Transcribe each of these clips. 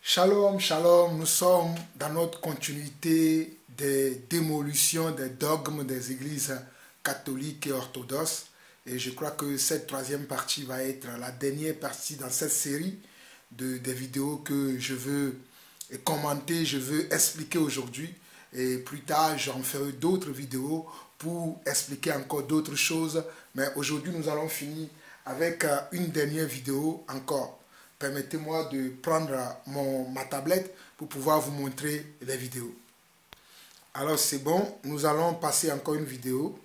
Shalom, shalom, nous sommes dans notre continuité des démolitions des dogmes des églises catholiques et orthodoxes. Et je crois que cette troisième partie va être la dernière partie dans cette série des vidéos que je veux commenter, je veux expliquer aujourd'hui. Et plus tard, j'en ferai d'autres vidéos pour expliquer encore d'autres choses. Mais aujourd'hui, nous allons finir avec une dernière vidéo encore. Permettez-moi de prendre ma tablette pour pouvoir vous montrer les vidéos. Alors c'est bon, nous allons passer encore une vidéo.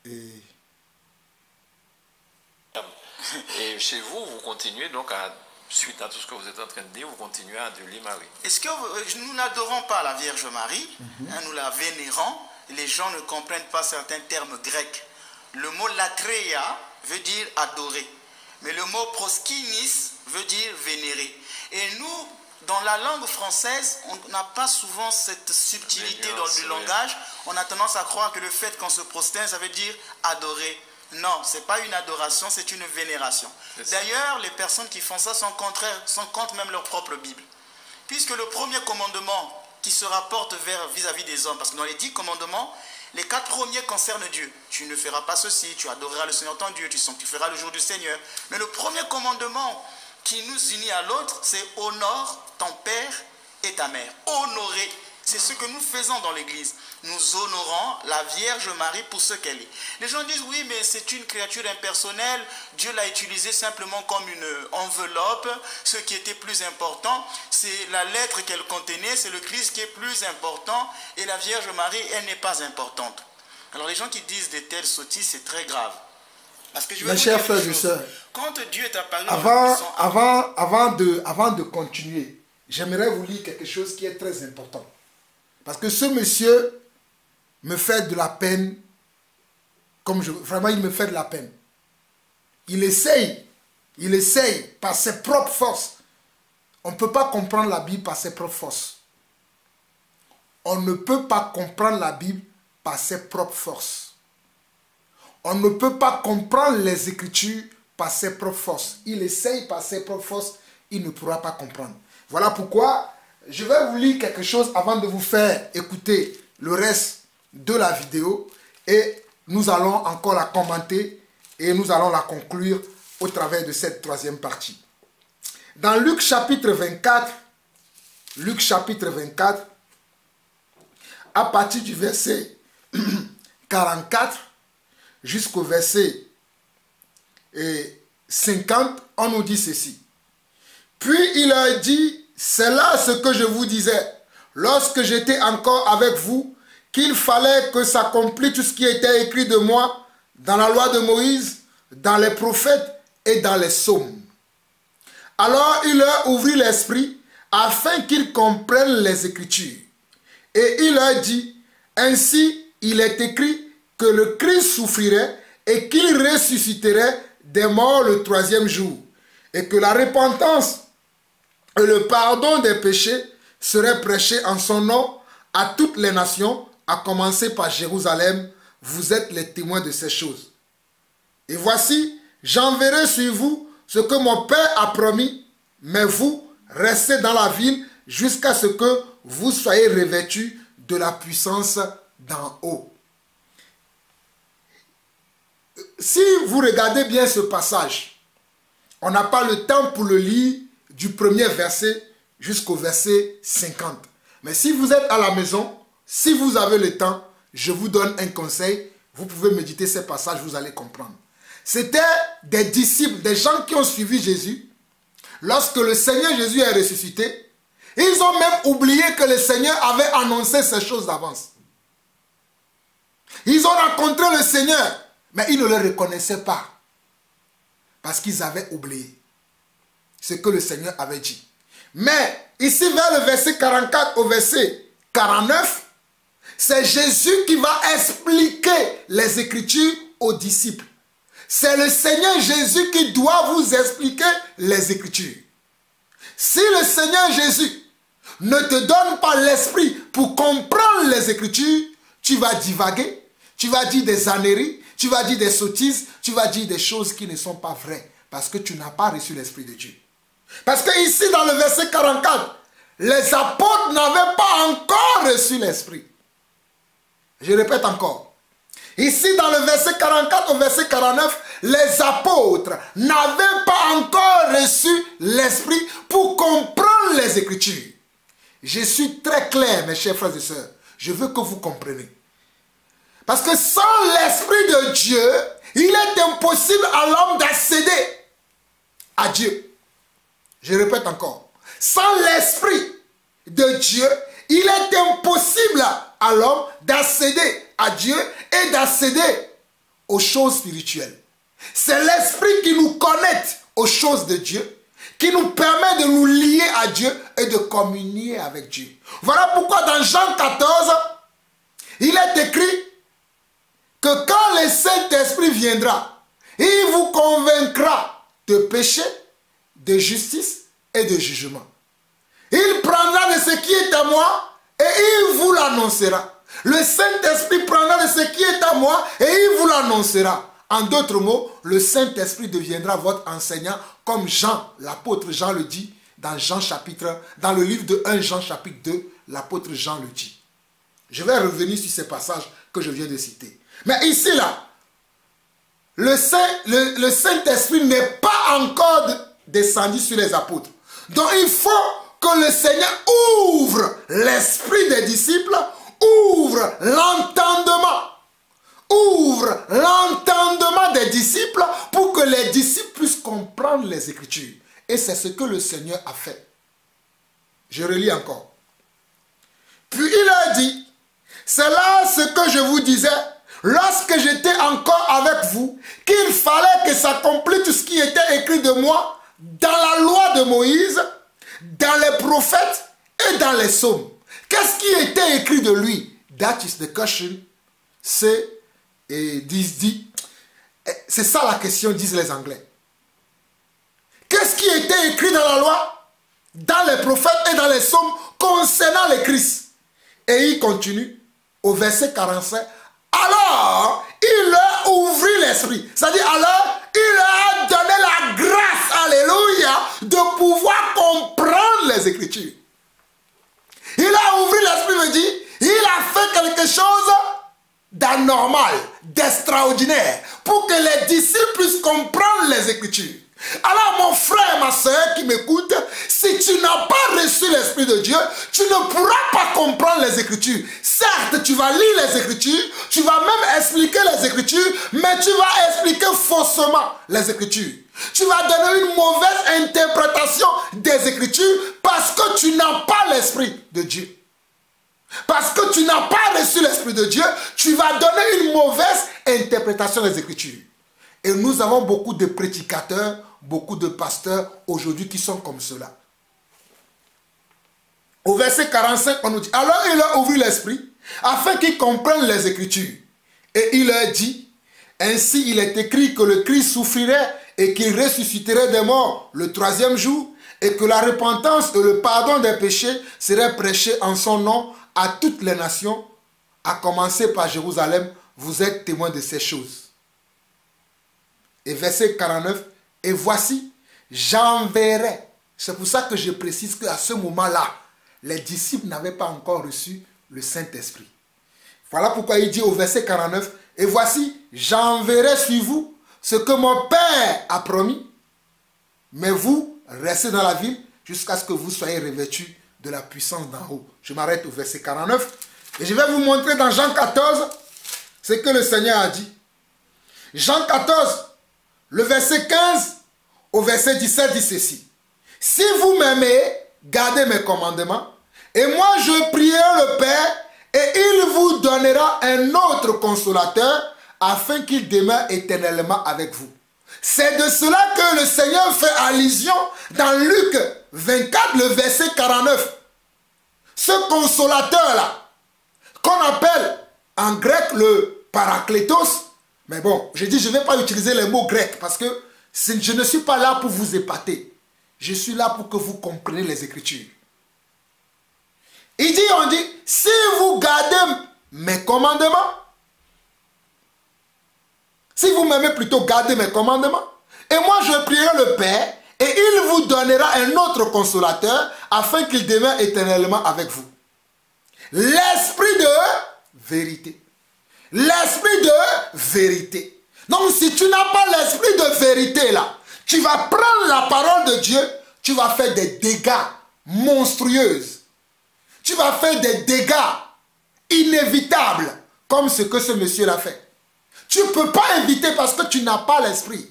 Et chez vous, vous continuez donc suite à tout ce que vous êtes en train de dire, vous continuez à adorer Marie. Est-ce que nous n'adorons pas la Vierge Marie, nous la vénérons? Les gens ne comprennent pas certains termes grecs. Le mot latreia veut dire adorer. Mais le mot proskinis veut dire vénérer. Et nous, dans la langue française, on n'a pas souvent cette subtilité dans le langage. On a tendance à croire que le fait qu'on se prosterne, ça veut dire adorer. Non, ce n'est pas une adoration, c'est une vénération. D'ailleurs, les personnes qui font ça sont contre même leur propre Bible. Puisque le premier commandement qui se rapporte vis-à-vis des hommes, parce que dans les 10 commandements, les 4 premiers concernent Dieu. Tu ne feras pas ceci, tu adoreras le Seigneur ton Dieu, tu sanctifieras le jour du Seigneur. Mais le premier commandement qui nous unit à l'autre, c'est honore ton père et ta mère. Honorer, c'est ce que nous faisons dans l'église. Nous honorons la Vierge Marie pour ce qu'elle est. Les gens disent oui, mais c'est une créature impersonnelle. Dieu l'a utilisée simplement comme une enveloppe. Ce qui était plus important, c'est la lettre qu'elle contenait, c'est le Christ qui est plus important. Et la Vierge Marie, elle n'est pas importante. Alors les gens qui disent de telles sottises, c'est très grave. Parce que je vais vous dire une chose. Quand Dieu est apparu avant de continuer, j'aimerais vous lire quelque chose qui est très important. Parce que ce monsieur me fait de la peine, vraiment il me fait de la peine. Il essaye par ses propres forces. On ne peut pas comprendre la Bible par ses propres forces. On ne peut pas comprendre la Bible par ses propres forces. On ne peut pas comprendre les Écritures par ses propres forces. Il essaye par ses propres forces, il ne pourra pas comprendre. Voilà pourquoi je vais vous lire quelque chose avant de vous faire écouter le reste de la vidéo. Et nous allons encore la commenter et nous allons la conclure au travers de cette troisième partie. Dans Luc chapitre 24, à partir du verset 44 jusqu'au verset 50, on nous dit ceci. Puis il a dit, c'est là ce que je vous disais, lorsque j'étais encore avec vous, qu'il fallait que s'accomplisse tout ce qui était écrit de moi dans la loi de Moïse, dans les prophètes et dans les psaumes. Alors il leur ouvrit l'esprit afin qu'ils comprennent les Écritures. Et il leur dit, ainsi il est écrit que le Christ souffrirait et qu'il ressusciterait des morts le 3e jour, et que la repentance et le pardon des péchés seraient prêchés en son nom à toutes les nations, à commencer par Jérusalem. Vous êtes les témoins de ces choses. Et voici, j'enverrai sur vous ce que mon Père a promis, mais vous, restez dans la ville jusqu'à ce que vous soyez revêtus de la puissance d'en haut. Si vous regardez bien ce passage, on n'a pas le temps pour le lire du premier verset jusqu'au verset 50. Mais si vous êtes à la maison, si vous avez le temps, je vous donne un conseil. Vous pouvez méditer ces passages, vous allez comprendre. C'était des disciples, des gens qui ont suivi Jésus. Lorsque le Seigneur Jésus est ressuscité, ils ont même oublié que le Seigneur avait annoncé ces choses d'avance. Ils ont rencontré le Seigneur, mais ils ne le reconnaissaient pas. Parce qu'ils avaient oublié ce que le Seigneur avait dit. Mais ici, vers le verset 44 au verset 49, c'est Jésus qui va expliquer les Écritures aux disciples. C'est le Seigneur Jésus qui doit vous expliquer les Écritures. Si le Seigneur Jésus ne te donne pas l'esprit pour comprendre les Écritures, tu vas divaguer, tu vas dire des âneries, tu vas dire des sottises, tu vas dire des choses qui ne sont pas vraies, parce que tu n'as pas reçu l'Esprit de Dieu. Parce que ici, dans le verset 44, les apôtres n'avaient pas encore reçu l'Esprit. Je répète encore. Ici, dans le verset 44 au verset 49, les apôtres n'avaient pas encore reçu l'Esprit pour comprendre les Écritures. Je suis très clair, mes chers frères et sœurs. Je veux que vous compreniez. Parce que sans l'Esprit de Dieu, il est impossible à l'homme d'accéder à Dieu. Je répète encore. Sans l'Esprit de Dieu, il est impossible à l'homme d'accéder à Dieu et d'accéder aux choses spirituelles. C'est l'Esprit qui nous connecte aux choses de Dieu, qui nous permet de nous lier à Dieu et de communier avec Dieu. Voilà pourquoi dans Jean 14, il est écrit que quand le Saint-Esprit viendra, il vous convaincra de péché, de justice et de jugement. Il prendra de ce qui est à moi et il vous l'annoncera. Le Saint-Esprit prendra de ce qui est à moi et il vous l'annoncera. En d'autres mots, le Saint-Esprit deviendra votre enseignant comme Jean, l'apôtre Jean le dit dans le livre de 1 Jean chapitre 2, l'apôtre Jean le dit. Je vais revenir sur ces passages que je viens de citer. Mais ici, là, le Saint-Esprit n'est pas encore descendu sur les apôtres. Donc, il faut que le Seigneur ouvre l'esprit des disciples, ouvre l'entendement des disciples pour que les disciples puissent comprendre les Écritures. Et c'est ce que le Seigneur a fait. Je relis encore. Puis il leur dit, c'est là ce que je vous disais lorsque j'étais encore avec vous, qu'il fallait que s'accomplisse tout ce qui était écrit de moi dans la loi de Moïse, dans les prophètes et dans les psaumes. Qu'est-ce qui était écrit de lui? That is the question. C'est ça la question, disent les Anglais. Qu'est-ce qui était écrit dans la loi, dans les prophètes et dans les psaumes concernant le Christ? Et il continue au verset 45. Alors, il leur ouvrit l'esprit. C'est-à-dire, alors, il leur a donné la grâce, alléluia, de pouvoir comprendre les Écritures. Il a ouvert l'esprit, me dit, il a fait quelque chose d'anormal, d'extraordinaire, pour que les disciples puissent comprendre les Écritures. Alors mon frère, ma soeur qui m'écoute, si tu n'as pas reçu l'Esprit de Dieu, tu ne pourras pas comprendre les Écritures. Certes, tu vas lire les Écritures, tu vas même expliquer les Écritures, mais tu vas expliquer faussement les Écritures. Tu vas donner une mauvaise interprétation des Écritures parce que tu n'as pas l'Esprit de Dieu. Parce que tu n'as pas reçu l'Esprit de Dieu, tu vas donner une mauvaise interprétation des Écritures. Et nous avons beaucoup de prédicateurs, beaucoup de pasteurs aujourd'hui qui sont comme cela. Au verset 45, on nous dit, alors il leur ouvrit l'esprit afin qu'ils comprennent les Écritures. Et il leur dit, ainsi il est écrit que le Christ souffrirait et qu'il ressusciterait des morts le troisième jour, et que la repentance et le pardon des péchés seraient prêchés en son nom à toutes les nations, à commencer par Jérusalem. Vous êtes témoins de ces choses. Et verset 49, et voici, j'enverrai. C'est pour ça que je précise qu'à ce moment-là, les disciples n'avaient pas encore reçu le Saint-Esprit. Voilà pourquoi il dit au verset 49, et voici, j'enverrai sur vous ce que mon Père a promis, mais vous, restez dans la ville jusqu'à ce que vous soyez revêtus de la puissance d'en haut. Je m'arrête au verset 49, et je vais vous montrer dans Jean 14 ce que le Seigneur a dit. Jean 14, le verset 15 au verset 17 dit ceci. Si vous m'aimez, gardez mes commandements, et moi je prierai le Père, et il vous donnera un autre consolateur, afin qu'il demeure éternellement avec vous. C'est de cela que le Seigneur fait allusion dans Luc 24, le verset 49. Ce consolateur-là, qu'on appelle en grec le parakletos, mais bon, je dis, je ne vais pas utiliser les mots grecs parce que je ne suis pas là pour vous épater. Je suis là pour que vous compreniez les Écritures. On dit, si vous gardez mes commandements, si vous m'aimez plutôt, gardez mes commandements, et moi je prierai le Père, Et il vous donnera un autre consolateur afin qu'il demeure éternellement avec vous. L'esprit de vérité. L'esprit de vérité. Donc si tu n'as pas l'esprit de vérité là, tu vas prendre la parole de Dieu, tu vas faire des dégâts monstrueux. Tu vas faire des dégâts inévitables comme ce que ce monsieur l'a fait. Tu ne peux pas éviter parce que tu n'as pas l'esprit.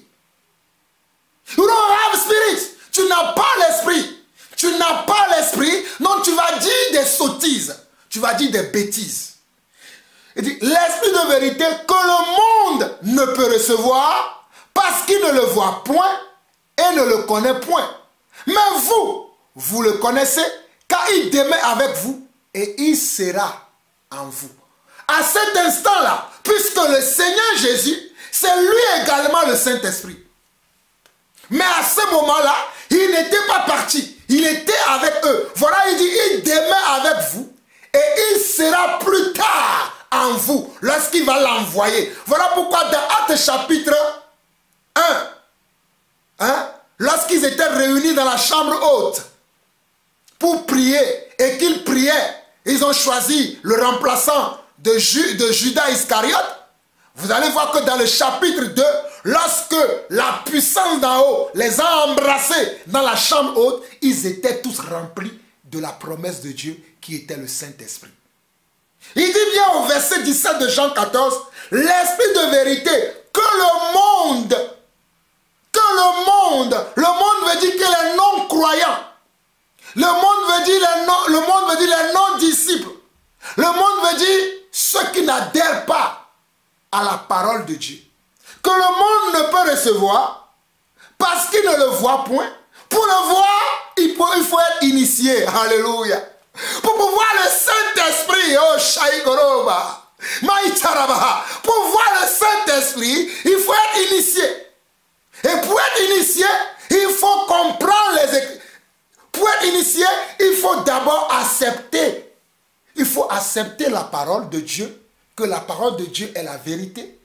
You don't have spirit. Tu n'as pas l'esprit. Tu n'as pas l'esprit, donc tu vas dire des sottises. Tu vas dire des bêtises. Il dit, l'esprit de vérité que le monde ne peut recevoir parce qu'il ne le voit point et ne le connaît point. Mais vous, vous le connaissez car il demeure avec vous et il sera en vous. À cet instant-là, puisque le Seigneur Jésus, c'est lui également le Saint-Esprit. Mais à ce moment-là, il n'était pas parti. Il était avec eux. Voilà, il dit, il demeure avec vous et il sera plus tard en vous lorsqu'il va l'envoyer. Voilà pourquoi dans Actes chapitre 1, lorsqu'ils étaient réunis dans la chambre haute pour prier et qu'ils priaient, ils ont choisi le remplaçant de Judas Iscariote. Vous allez voir que dans le chapitre 2, lorsque la puissance d'en haut les a embrassés dans la chambre haute, ils étaient tous remplis de la promesse de Dieu qui était le Saint-Esprit. Il dit bien au verset 17 de Jean 14, l'esprit de vérité que le monde veut dire que les non-croyants, le monde veut dire les non-disciples, le monde veut dire ceux qui n'adhèrent pas à la parole de Dieu, que le monde ne peut recevoir parce qu'il ne le voit point. Pour le voir, il faut être initié. Alléluia. Pour pouvoir le Saint-Esprit, oh Shaïgoroba, Maïtaraba, pour voir le Saint-Esprit, il faut être initié. Et pour être initié, il faut comprendre les écritures. Pour être initié, il faut d'abord accepter. Il faut accepter la parole de Dieu, que la parole de Dieu est la vérité.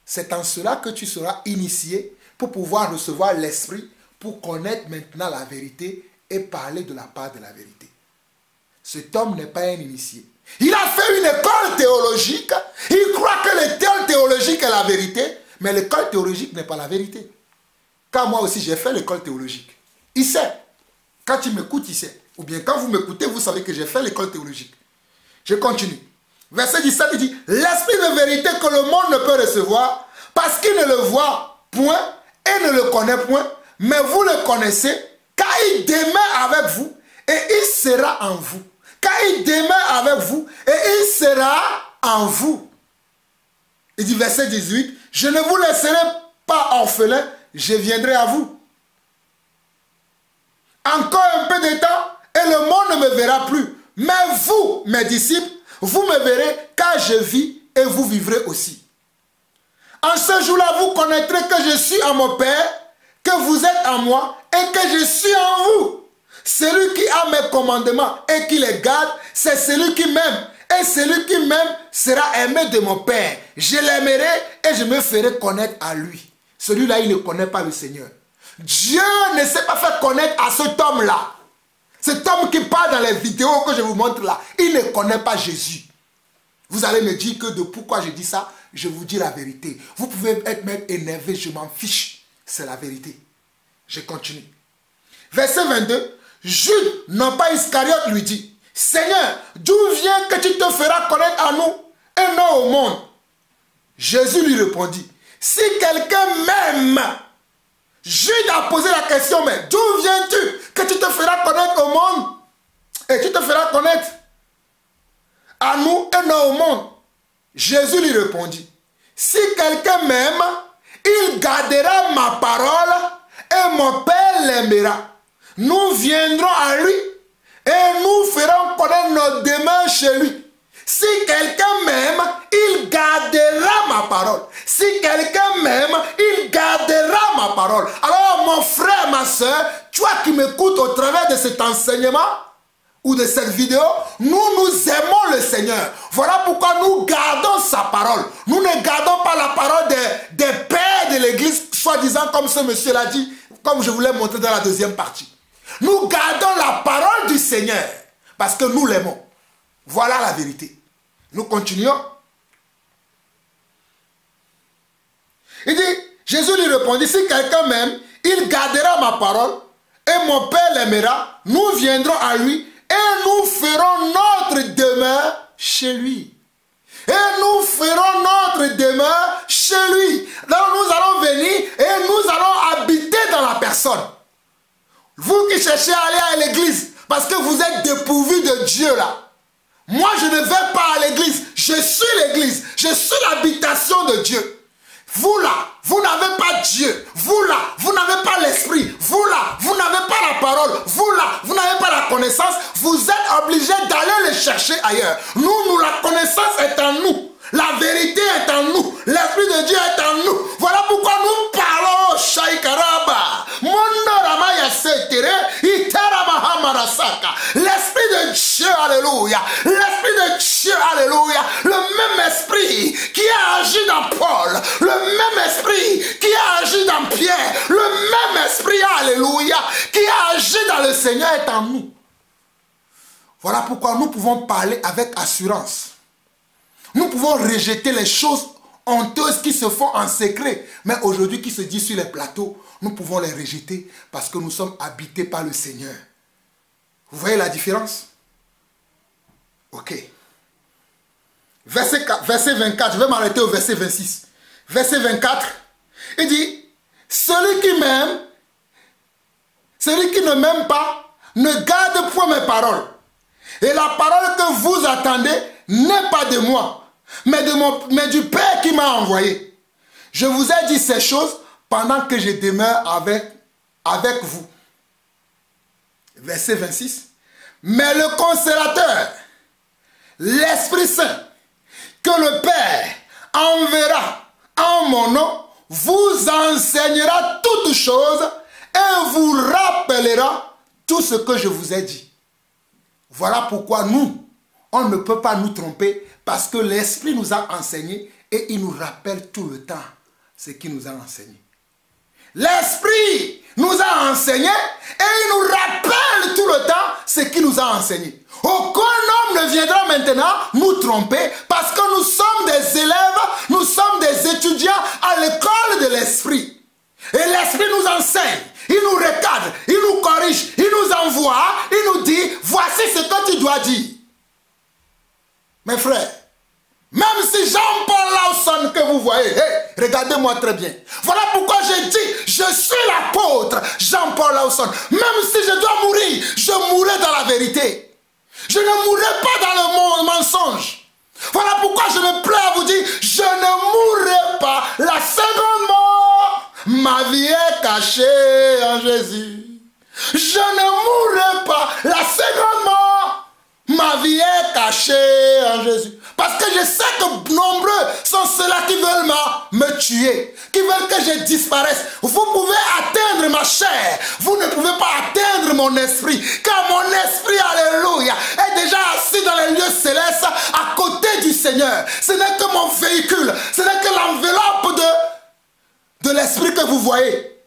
C'est en cela que tu seras initié pour pouvoir recevoir l'Esprit, pour connaître maintenant la vérité et parler de la part de la vérité. Cet homme n'est pas un initié. Il a fait une école théologique. Il croit que l'école théologique est la vérité, mais l'école théologique n'est pas la vérité. Car moi aussi, j'ai fait l'école théologique. Il sait. Quand tu m'écoutes, il sait. Ou bien quand vous m'écoutez, vous savez que j'ai fait l'école théologique. Je continue. Verset 17, il dit, l'esprit de vérité que le monde ne peut recevoir, parce qu'il ne le voit point et ne le connaît point, mais vous le connaissez, car il demeure avec vous et il sera en vous. Car il demeure avec vous et il sera en vous. Il dit verset 18, je ne vous laisserai pas orphelin, je viendrai à vous. Encore un peu de temps et le monde ne me verra plus. Mais vous, mes disciples, vous me verrez car je vis et vous vivrez aussi. En ce jour-là, vous connaîtrez que je suis en mon Père, que vous êtes en moi et que je suis en vous. Celui qui a mes commandements et qui les garde, c'est celui qui m'aime. Et celui qui m'aime sera aimé de mon Père. Je l'aimerai et je me ferai connaître à lui. Celui-là, il ne connaît pas le Seigneur. Dieu ne s'est pas fait connaître à cet homme-là. Cet homme qui parle dans les vidéos que je vous montre là, il ne connaît pas Jésus. Vous allez me dire que de pourquoi je dis ça, je vous dis la vérité. Vous pouvez être même énervé, je m'en fiche. C'est la vérité. Je continue. Verset 22. Jude, non pas Iscariote, lui dit, Seigneur, d'où vient que tu te feras connaître à nous et non au monde? Jésus lui répondit, si quelqu'un m'aime, Jude a posé la question, mais d'où viens-tu que tu te feras connaître au monde et tu te feras connaître à nous et non au monde? Jésus lui répondit, si quelqu'un m'aime, il gardera ma parole et mon Père l'aimera. Nous viendrons à lui et nous ferons connaître nos demeures chez lui. Si quelqu'un m'aime, il gardera ma parole. Si quelqu'un m'aime, il gardera ma parole. Alors mon frère, ma soeur, toi qui m'écoutes au travers de cet enseignement ou de cette vidéo, nous aimons le Seigneur. Voilà pourquoi nous gardons sa parole. Nous ne gardons pas la parole des pères de l'église, soi-disant comme ce monsieur l'a dit. comme je vous l'ai montré dans la deuxième partie. Nous gardons la parole du Seigneur parce que nous l'aimons. Voilà la vérité. Nous continuons. Il dit, Jésus lui répondit, si quelqu'un m'aime, il gardera ma parole et mon Père l'aimera. Nous viendrons à lui et nous ferons notre demeure chez lui. Et nous ferons notre demeure chez lui. Donc nous allons venir et nous allons habiter dans la personne. Vous qui cherchez à aller à l'église parce que vous êtes dépourvus de Dieu là. Moi je ne vais pas à l'église. Je suis l'église. Je suis l'habitation de Dieu. Vous là, vous n'avez pas Dieu. Vous là, vous n'avez pas l'esprit. Vous là, vous n'avez pas la parole. Vous là, vous n'avez pas la connaissance. Vous êtes obligés d'aller les chercher ailleurs. Nous, la connaissance est en nous. La vérité est en nous. L'Esprit de Dieu est en nous. Voilà pourquoi nous parlons. Shaikaraba. L'Esprit de Dieu, alléluia. L'Esprit de Dieu, alléluia. Le même esprit qui a agi dans Paul. Le même esprit qui a agi dans Pierre. Le même esprit, alléluia, qui a agi dans le Seigneur est en nous. Voilà pourquoi nous pouvons parler avec assurance. Nous pouvons rejeter les choses honteuses qui se font en secret, mais aujourd'hui qui se disent sur les plateaux, nous pouvons les rejeter parce que nous sommes habités par le Seigneur. Vous voyez la différence? Ok. Verset 24, je vais m'arrêter au verset 26. Verset 24, il dit, celui qui m'aime, celui qui ne m'aime pas, ne garde point mes paroles. Et la parole que vous attendez n'est pas de moi, mais du Père qui m'a envoyé. Je vous ai dit ces choses pendant que je demeure avec vous. Verset 26. Mais le consolateur, l'Esprit Saint, que le Père enverra en mon nom, vous enseignera toutes choses et vous rappellera tout ce que je vous ai dit. Voilà pourquoi nous, on ne peut pas nous tromper parce que l'Esprit nous a enseigné et il nous rappelle tout le temps ce qu'il nous a enseigné. L'Esprit nous a enseigné et il nous rappelle tout le temps ce qu'il nous a enseigné. Aucun homme ne viendra maintenant nous tromper parce que nous sommes des élèves, nous sommes des étudiants à l'école de l'Esprit. Et l'Esprit nous enseigne, il nous recadre, il nous corrige, il nous envoie, il nous dit, voici ce que tu dois dire. Mes frères, même si Jean-Paul Lawson que vous voyez, hey, regardez-moi très bien. Voilà pourquoi j'ai dit, je suis l'apôtre Jean-Paul Lawson. Même si je dois mourir, je mourrai dans la vérité. Je ne mourrai pas dans le mensonge. Voilà pourquoi je me plais à vous dire, je ne mourrai pas la seconde mort. Ma vie est cachée en Jésus. Je ne mourrai pas la seconde mort. Ma vie est cachée en Jésus. Parce que je sais que nombreux sont ceux-là qui veulent me tuer, qui veulent que je disparaisse. Vous pouvez atteindre ma chair, vous ne pouvez pas atteindre mon esprit, car mon esprit, alléluia, est déjà assis dans les lieux célestes à côté du Seigneur. Ce n'est que mon véhicule, ce n'est que l'enveloppe de l'esprit que vous voyez.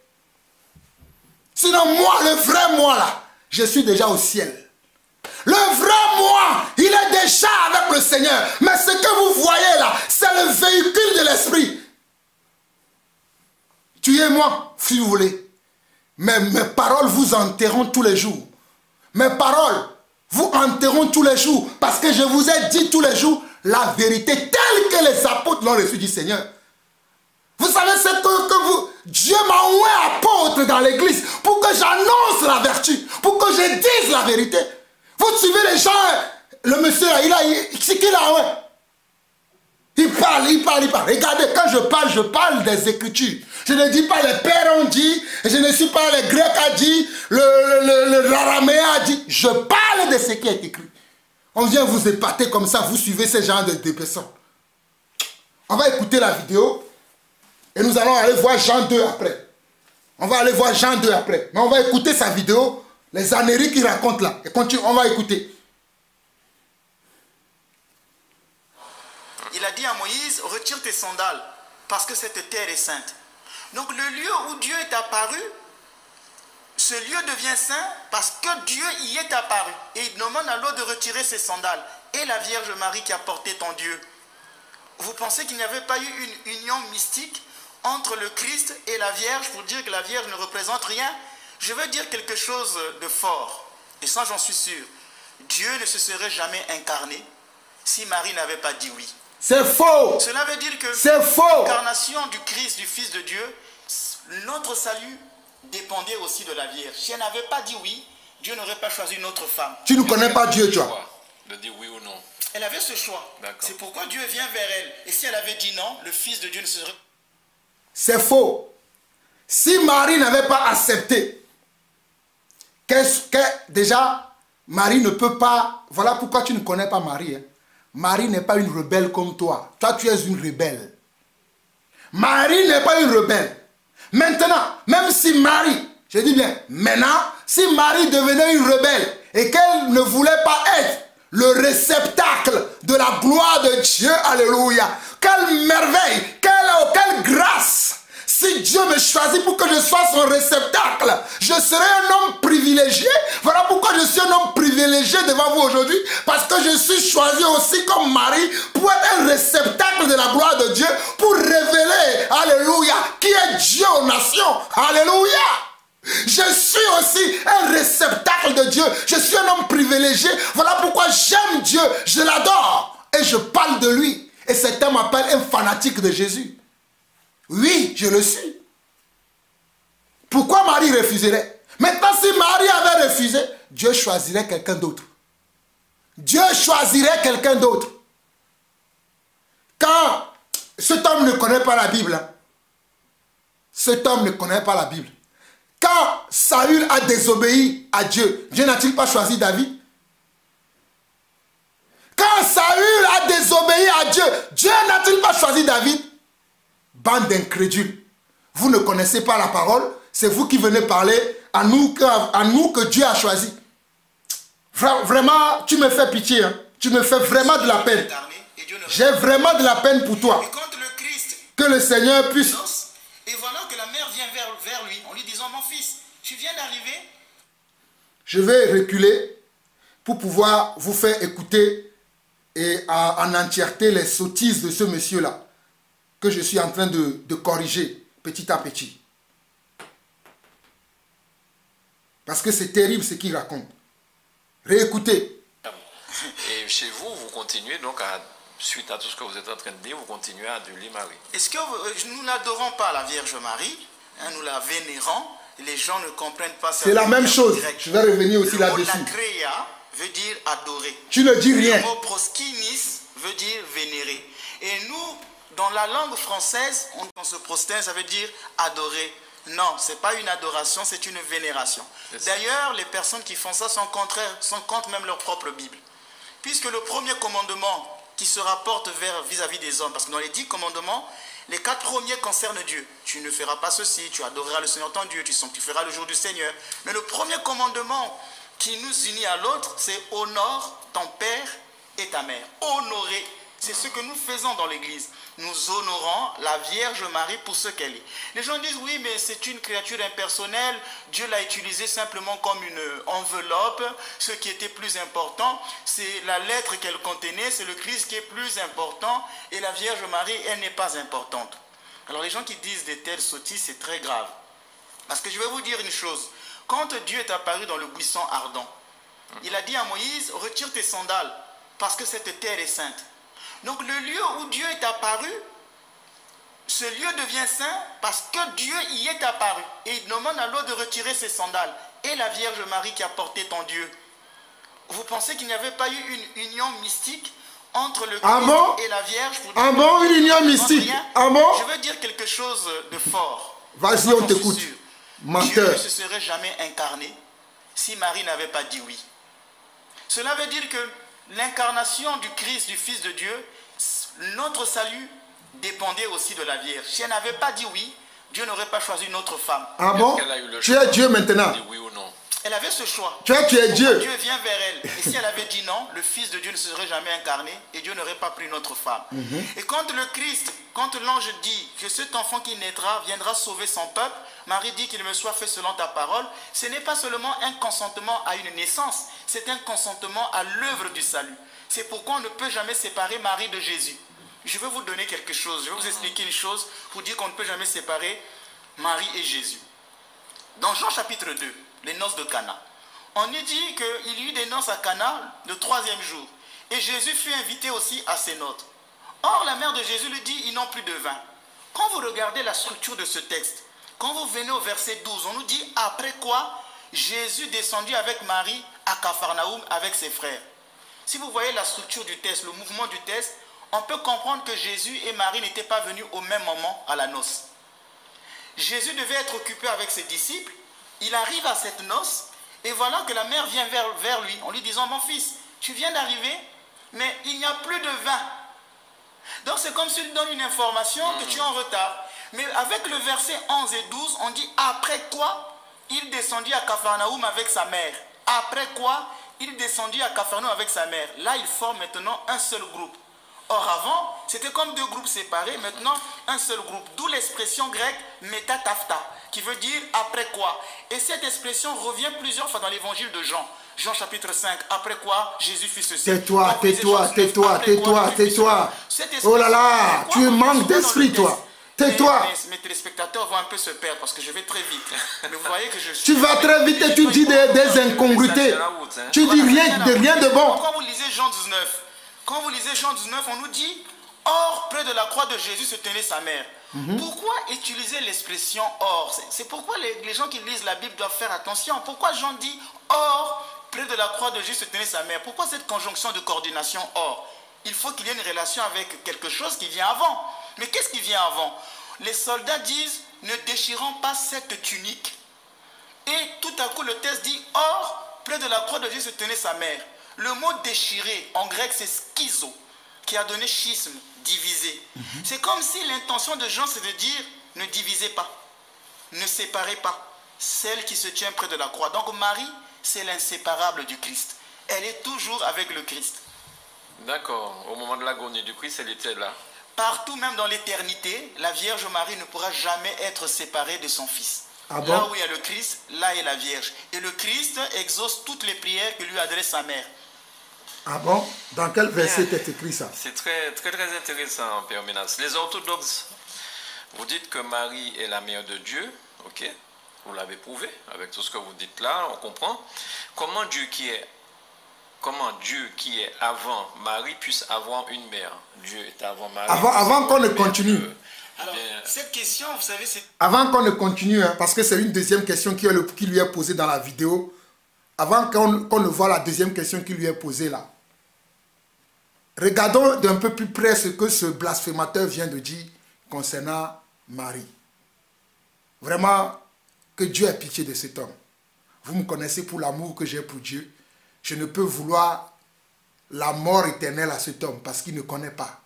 Sinon moi, le vrai moi là, je suis déjà au ciel. Le vrai moi, il est déjà avec le Seigneur. Mais ce que vous voyez là, c'est le véhicule de l'esprit. Tuez-moi, si vous voulez. Mais mes paroles vous enterront tous les jours. Mes paroles vous enterront tous les jours. Parce que je vous ai dit tous les jours la vérité telle que les apôtres l'ont reçue du Seigneur. Vous savez ce que Dieu m'a envoyé apôtre dans l'église pour que j'annonce la vertu, pour que je dise la vérité. Vous suivez les gens, le monsieur là, c'est qu'il a, ouais. Il parle. Regardez, quand je parle des Écritures. Je ne dis pas les pères ont dit, je ne suis pas les Grecs a dit, l'araméen a dit. Je parle de ce qui est écrit. On vient vous épater comme ça, vous suivez ces gens de personnes. On va écouter la vidéo et nous allons aller voir Jean 2 après. On va aller voir Jean 2 après. Mais on va écouter sa vidéo. Les âneries qu'il raconte là. Et continue, on va écouter. Il a dit à Moïse, retire tes sandales, parce que cette terre est sainte. Donc le lieu où Dieu est apparu, ce lieu devient saint parce que Dieu y est apparu. Et il demande à l'autre de retirer ses sandales. Et la Vierge Marie qui a porté ton Dieu. Vous pensez qu'il n'y avait pas eu une union mystique entre le Christ et la Vierge pour dire que la Vierge ne représente rien? Je veux dire quelque chose de fort. Et ça, j'en suis sûr. Dieu ne se serait jamais incarné si Marie n'avait pas dit oui. C'est faux. Cela veut dire que c'est faux. L'incarnation du Christ, du Fils de Dieu, notre salut dépendait aussi de la Vierge. Si elle n'avait pas dit oui, Dieu n'aurait pas choisi une autre femme. Tu ne connais pas Dieu, tu vois. De dire oui ou non. Elle avait ce choix. C'est pourquoi Dieu vient vers elle. Et si elle avait dit non, le Fils de Dieu ne serait... C'est faux. Si Marie n'avait pas accepté, déjà, Marie ne peut pas... Voilà pourquoi tu ne connais pas Marie. Hein. Marie n'est pas une rebelle comme toi. Toi, tu es une rebelle. Marie n'est pas une rebelle. Maintenant, même si Marie, je dis bien, maintenant, si Marie devenait une rebelle et qu'elle ne voulait pas être le réceptacle de la gloire de Dieu, alléluia, quelle merveille, quelle grâce. Si Dieu me choisit pour que je sois son réceptacle, je serai un homme privilégié. Voilà pourquoi je suis un homme privilégié devant vous aujourd'hui. Parce que je suis choisi aussi comme Marie pour être un réceptacle de la gloire de Dieu. Pour révéler, alléluia, qui est Dieu aux nations. Alléluia. Je suis aussi un réceptacle de Dieu. Je suis un homme privilégié. Voilà pourquoi j'aime Dieu. Je l'adore. Et je parle de lui. Et cet homme m'appelle un fanatique de Jésus. Oui, je le suis. Pourquoi Marie refuserait? Maintenant, si Marie avait refusé, Dieu choisirait quelqu'un d'autre. Dieu choisirait quelqu'un d'autre. Quand cet homme ne connaît pas la Bible, hein, cet homme ne connaît pas la Bible. Quand Saül a désobéi à Dieu, Dieu n'a-t-il pas choisi David? Quand Saül a désobéi à Dieu, Dieu n'a-t-il pas choisi David? Bande d'incrédules. Vous ne connaissez pas la parole. C'est vous qui venez parler à nous que Dieu a choisi. Vraiment, tu me fais pitié. Hein. Tu me fais vraiment de la peine. J'ai vraiment de la peine pour toi. Que le Seigneur puisse... Et voilà que la mère vient vers lui en lui disant, mon fils, tu viens d'arriver. Je vais reculer pour pouvoir vous faire écouter et en entièreté les sottises de ce monsieur-là que je suis en train de corriger petit à petit. Parce que c'est terrible ce qu'il raconte. Réécoutez. Et chez vous, vous continuez donc à, suite à tout ce que vous êtes en train de dire, vous continuez à adorer Marie. Est-ce que nous n'adorons pas la Vierge Marie, hein, nous la vénérons, les gens ne comprennent pas ça. C'est la même chose. Je vais revenir aussi là-dessus. Le mot latreia veut dire adorer. Tu ne dis rien. Le mot proskinis veut dire vénérer. Et nous, dans la langue française, on se prosterne, ça veut dire adorer. Non, ce n'est pas une adoration, c'est une vénération. D'ailleurs, les personnes qui font ça sont contre même leur propre Bible. Puisque le premier commandement qui se rapporte vis-à-vis des hommes, parce que dans les 10 commandements, les 4 premiers concernent Dieu. Tu ne feras pas ceci, tu adoreras le Seigneur ton Dieu, tu sanctifieras le jour du Seigneur. Mais le premier commandement qui nous unit à l'autre, c'est honore ton père et ta mère. Honorer. C'est ce que nous faisons dans l'église. Nous honorons la Vierge Marie pour ce qu'elle est. Les gens disent, oui, mais c'est une créature impersonnelle. Dieu l'a utilisée simplement comme une enveloppe. Ce qui était plus important, c'est la lettre qu'elle contenait. C'est le Christ qui est plus important. Et la Vierge Marie, elle n'est pas importante. Alors les gens qui disent des telles sottises, c'est très grave. Parce que je vais vous dire une chose. Quand Dieu est apparu dans le buisson ardent, il a dit à Moïse, retire tes sandales, parce que cette terre est sainte. Donc le lieu où Dieu est apparu, ce lieu devient saint parce que Dieu y est apparu. Et il demande à l'autre de retirer ses sandales. Et la Vierge Marie qui a porté ton Dieu. Vous pensez qu'il n'y avait pas eu une union mystique entre le Christ et la Vierge une union mystique. Je veux dire quelque chose de fort. Vas-y, on t'écoute. Dieu ne se serait jamais incarné si Marie n'avait pas dit oui. Cela veut dire que l'incarnation du Christ, du Fils de Dieu, notre salut dépendait aussi de la Vierge. Si elle n'avait pas dit oui, Dieu n'aurait pas choisi une autre femme. Ah bon? Tu es Dieu maintenant. Oui ou non? Elle avait ce choix. Tu es Dieu. Dieu vient vers elle. Et si elle avait dit non, le Fils de Dieu ne serait jamais incarné et Dieu n'aurait pas pris notre femme. Et quand le Christ, quand l'ange dit que cet enfant qui naîtra viendra sauver son peuple, Marie dit qu'il me soit fait selon ta parole, ce n'est pas seulement un consentement à une naissance, c'est un consentement à l'œuvre du salut. C'est pourquoi on ne peut jamais séparer Marie de Jésus. Je vais vous donner quelque chose, je vais vous expliquer une chose pour dire qu'on ne peut jamais séparer Marie et Jésus. Dans Jean chapitre 2, les noces de Cana, on nous dit qu'il y eut des noces à Cana le 3e jour. Et Jésus fut invité aussi à ces noces. Or, la mère de Jésus lui dit, ils n'ont plus de vin. Quand vous regardez la structure de ce texte, quand vous venez au verset 12, on nous dit, après quoi Jésus descendit avec Marie à Capharnaüm avec ses frères. Si vous voyez la structure du texte, le mouvement du texte, on peut comprendre que Jésus et Marie n'étaient pas venus au même moment à la noce. Jésus devait être occupé avec ses disciples. Il arrive à cette noce et voilà que la mère vient vers lui en lui disant, mon fils, tu viens d'arriver, mais il n'y a plus de vin. Donc c'est comme s'il donne une information que tu es en retard. Mais avec le verset 11 et 12, on dit, après quoi il descendit à Capharnaüm avec sa mère. Après quoi il descendit à Capharnaüm avec sa mère. Là, il forme maintenant un seul groupe. Or avant, c'était comme deux groupes séparés, maintenant un seul groupe. D'où l'expression grecque métatafta, qui veut dire après quoi. Et cette expression revient plusieurs fois dans l'évangile de Jean. Jean chapitre 5, après quoi Jésus fit ceci. Tais-toi, tais-toi, tais-toi, tais-toi, tais-toi. Oh là là, tu manques d'esprit, toi. Tais-toi. Mes téléspectateurs vont un peu se perdre parce que je vais très vite. Mais vous voyez que je suis... Tu vas très vite et tu dis des incongruités. Tu dis rien de bon. Quand vous lisez Jean 19, on nous dit, or, près de la croix de Jésus se tenait sa mère. Pourquoi utiliser l'expression or? C'est pourquoi les gens qui lisent la Bible doivent faire attention. Pourquoi Jean dit, or, près de la croix de Jésus se tenait sa mère? Pourquoi cette conjonction de coordination or? Il faut qu'il y ait une relation avec quelque chose qui vient avant. Mais qu'est-ce qui vient avant? Les soldats disent, ne déchirons pas cette tunique. Et tout à coup, le texte dit, or, près de la croix de Jésus se tenait sa mère. Le mot déchirer, en grec, c'est schizo, qui a donné schisme, diviser. C'est comme si l'intention de Jean, c'est de dire, ne divisez pas, ne séparez pas celle qui se tient près de la croix. Donc Marie, c'est l'inséparable du Christ. Elle est toujours avec le Christ. D'accord. Au moment de l'agonie du Christ, elle était là. Partout, même dans l'éternité, la Vierge Marie ne pourra jamais être séparée de son Fils. Ah bon? Là où il y a le Christ, là est la Vierge. Et le Christ exauce toutes les prières que lui adresse sa mère. Ah bon? Dans quel verset est écrit ça? C'est très intéressant, Père Menas. Les orthodoxes, vous dites que Marie est la mère de Dieu, ok? Vous l'avez prouvé avec tout ce que vous dites là, on comprend. Comment Dieu qui est avant Marie puisse avoir une mère? Dieu est avant Marie. Avant qu'on ne continue. Alors, cette question, vous savez, c'est... Avant qu'on ne continue, hein, parce que c'est une deuxième question qui lui est posée dans la vidéo. Avant qu'on ne voit la deuxième question qui lui est posée là. Regardons d'un peu plus près ce que ce blasphémateur vient de dire concernant Marie. Vraiment, que Dieu ait pitié de cet homme. Vous me connaissez pour l'amour que j'ai pour Dieu. Je ne peux vouloir la mort éternelle à cet homme parce qu'il ne connaît pas.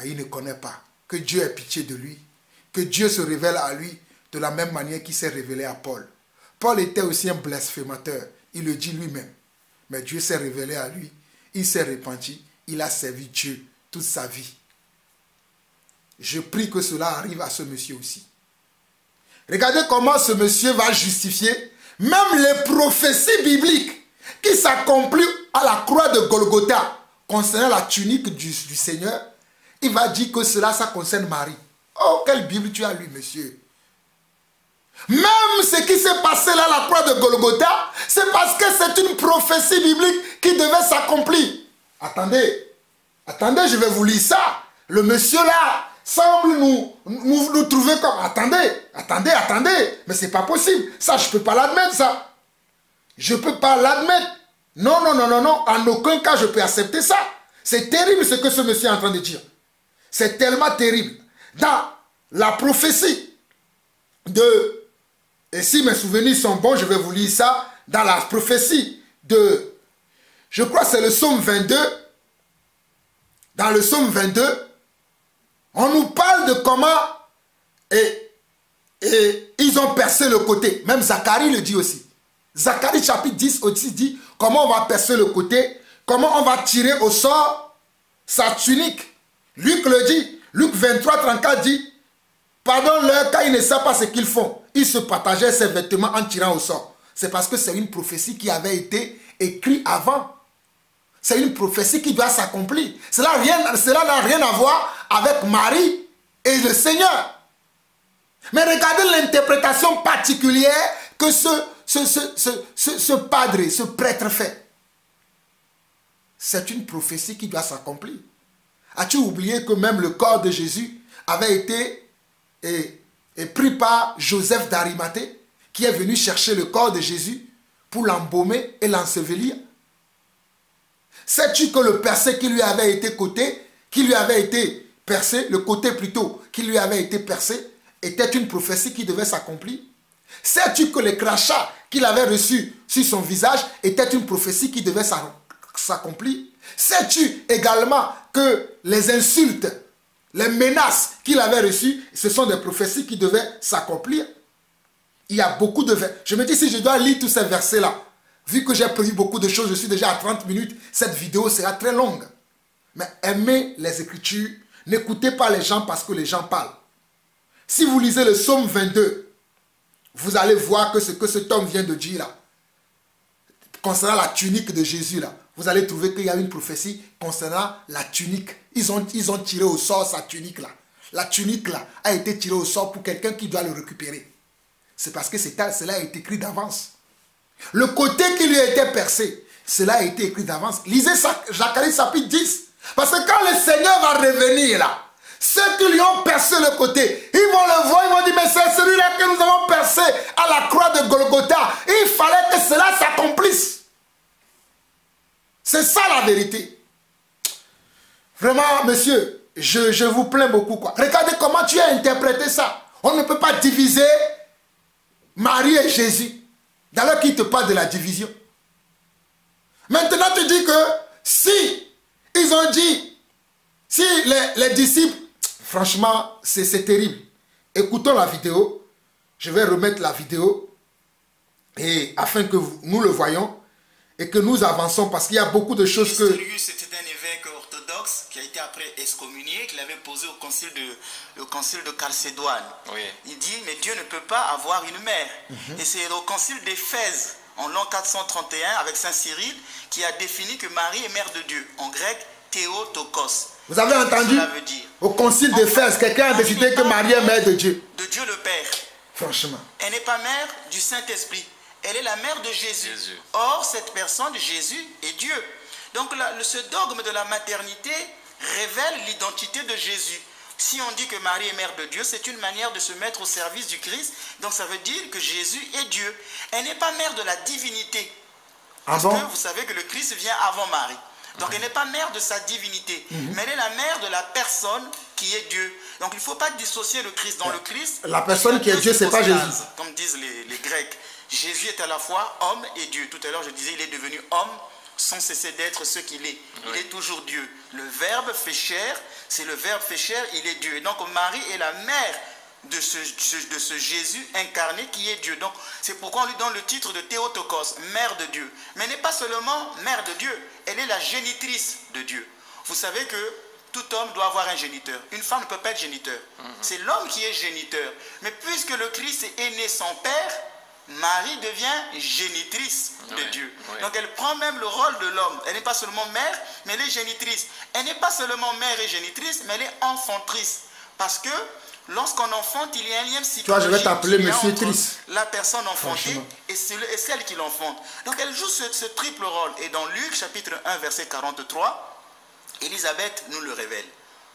Il ne connaît pas. Que Dieu ait pitié de lui. Que Dieu se révèle à lui de la même manière qu'il s'est révélé à Paul. Paul était aussi un blasphémateur. Il le dit lui-même. Mais Dieu s'est révélé à lui. Il s'est repenti. Il a servi Dieu toute sa vie. Je prie que cela arrive à ce monsieur aussi. Regardez comment ce monsieur va justifier même les prophéties bibliques qui s'accomplissent à la croix de Golgotha concernant la tunique du Seigneur. Il va dire que cela, ça concerne Marie. Oh, quelle Bible tu as lu, monsieur? Même ce qui s'est passé là à la croix de Golgotha, c'est parce que c'est une prophétie biblique qui devait s'accomplir. Attendez, je vais vous lire ça. Le monsieur là semble nous trouver comme... Attendez, mais c'est pas possible. Ça, je peux pas l'admettre, ça. Je peux pas l'admettre. Non, en aucun cas je peux accepter ça. C'est terrible ce que ce monsieur est en train de dire. C'est tellement terrible. Dans la prophétie de... Et si mes souvenirs sont bons, je vais vous lire ça. Dans la prophétie de... Je crois que c'est le psaume 22. Dans le psaume 22, on nous parle de comment et ils ont percé le côté. Même Zacharie le dit aussi. Zacharie chapitre 10 aussi dit comment on va percer le côté, comment on va tirer au sort sa tunique. Luc le dit, Luc 23, 34 dit, pardonne-leur car ils ne savent pas ce qu'ils font. Ils se partageaient ses vêtements en tirant au sort. C'est parce que c'est une prophétie qui avait été écrite avant. C'est une prophétie qui doit s'accomplir. Cela n'a rien à voir avec Marie et le Seigneur. Mais regardez l'interprétation particulière que ce padre, ce prêtre fait. C'est une prophétie qui doit s'accomplir. As-tu oublié que même le corps de Jésus avait été pris par Joseph d'Arimathée, qui est venu chercher le corps de Jésus pour l'embaumer et l'ensevelir? Sais-tu que le percé qui lui avait été percé, le côté plutôt qui lui avait été percé, était une prophétie qui devait s'accomplir? Sais-tu que les crachats qu'il avait reçus sur son visage était une prophétie qui devait s'accomplir? Sais-tu également que les insultes, les menaces qu'il avait reçues, ce sont des prophéties qui devaient s'accomplir? Il y a beaucoup de versets. Je me dis, si je dois lire tous ces versets-là, vu que j'ai prévu beaucoup de choses, je suis déjà à 30 minutes, cette vidéo sera très longue. Mais aimez les Écritures, n'écoutez pas les gens parce que les gens parlent. Si vous lisez le psaume 22, vous allez voir que ce que cet homme vient de dire là, concernant la tunique de Jésus là, vous allez trouver qu'il y a une prophétie concernant la tunique. Ils ont tiré au sort sa tunique là. La tunique là a été tirée au sort pour quelqu'un qui doit le récupérer. C'est parce que cela a été écrit d'avance. Le côté qui lui a été percé, cela a été écrit d'avance. Lisez Zacharie chapitre 10. Parce que quand le Seigneur va revenir là, ceux qui lui ont percé le côté, ils vont le voir, ils vont dire, mais c'est celui-là que nous avons percé à la croix de Golgotha. Il fallait que cela s'accomplisse. C'est ça la vérité. Vraiment, monsieur, je vous plains beaucoup, quoi. Regardez comment tu as interprété ça. On ne peut pas diviser Marie et Jésus. D'ailleurs qu'il te parle de la division. Maintenant, tu dis que si ils ont dit, si les disciples, franchement, c'est terrible. Écoutons la vidéo. Je vais remettre la vidéo et afin que nous le voyons et que nous avançons parce qu'il y a beaucoup de choses que... C'était un évêque orthodoxe qui a été après excommunié, qu'il avait posé au concile de Chalcédoine. Oui. Il dit, mais Dieu ne peut pas avoir une mère. Et c'est au concile d'Éphèse, en l'an 431, avec Saint Cyril, qui a défini que Marie est mère de Dieu. En grec, Théotokos. Vous avez entendu? Au concile d'Éphèse, quelqu'un a décidé que Marie est mère de Dieu. De Dieu le Père. Franchement. Elle n'est pas mère du Saint-Esprit. Elle est la mère de Jésus. Or, cette personne, Jésus, est Dieu. Donc, ce dogme de la maternité révèle l'identité de Jésus. Si on dit que Marie est mère de Dieu, c'est une manière de se mettre au service du Christ. Donc, ça veut dire que Jésus est Dieu. Elle n'est pas mère de la divinité. Parce que vous savez que le Christ vient avant Marie. Donc, elle n'est pas mère de sa divinité. Mais elle est la mère de la personne qui est Dieu. Donc, il ne faut pas dissocier le Christ. Dans le Christ, la personne qui est Dieu, c'est pas Jésus. Comme disent les Grecs. Jésus est à la fois homme et Dieu. Tout à l'heure, je disais, il est devenu homme sans cesser d'être ce qu'il est. Il est toujours Dieu. Le Verbe fait chair, c'est le Verbe fait chair, il est Dieu. Et donc, Marie est la mère de ce Jésus incarné qui est Dieu. Donc, c'est pourquoi on lui donne le titre de Théotokos, mère de Dieu. Mais elle n'est pas seulement mère de Dieu, elle est la génitrice de Dieu. Vous savez que tout homme doit avoir un géniteur. Une femme ne peut pas être géniteur. C'est l'homme qui est géniteur. Mais puisque le Christ est né sans père, Marie devient génitrice de Dieu. Donc elle prend même le rôle de l'homme. Elle n'est pas seulement mère, mais elle est génitrice. Elle n'est pas seulement mère et génitrice, mais elle est enfantrice. Parce que lorsqu'on enfante, il y a un lien psychologique. Toi, je vais t'appeler Monsieur Triste. La personne enfantée et celle qui l'enfante. Donc elle joue ce triple rôle. Et dans Luc chapitre 1, verset 43, Élisabeth nous le révèle.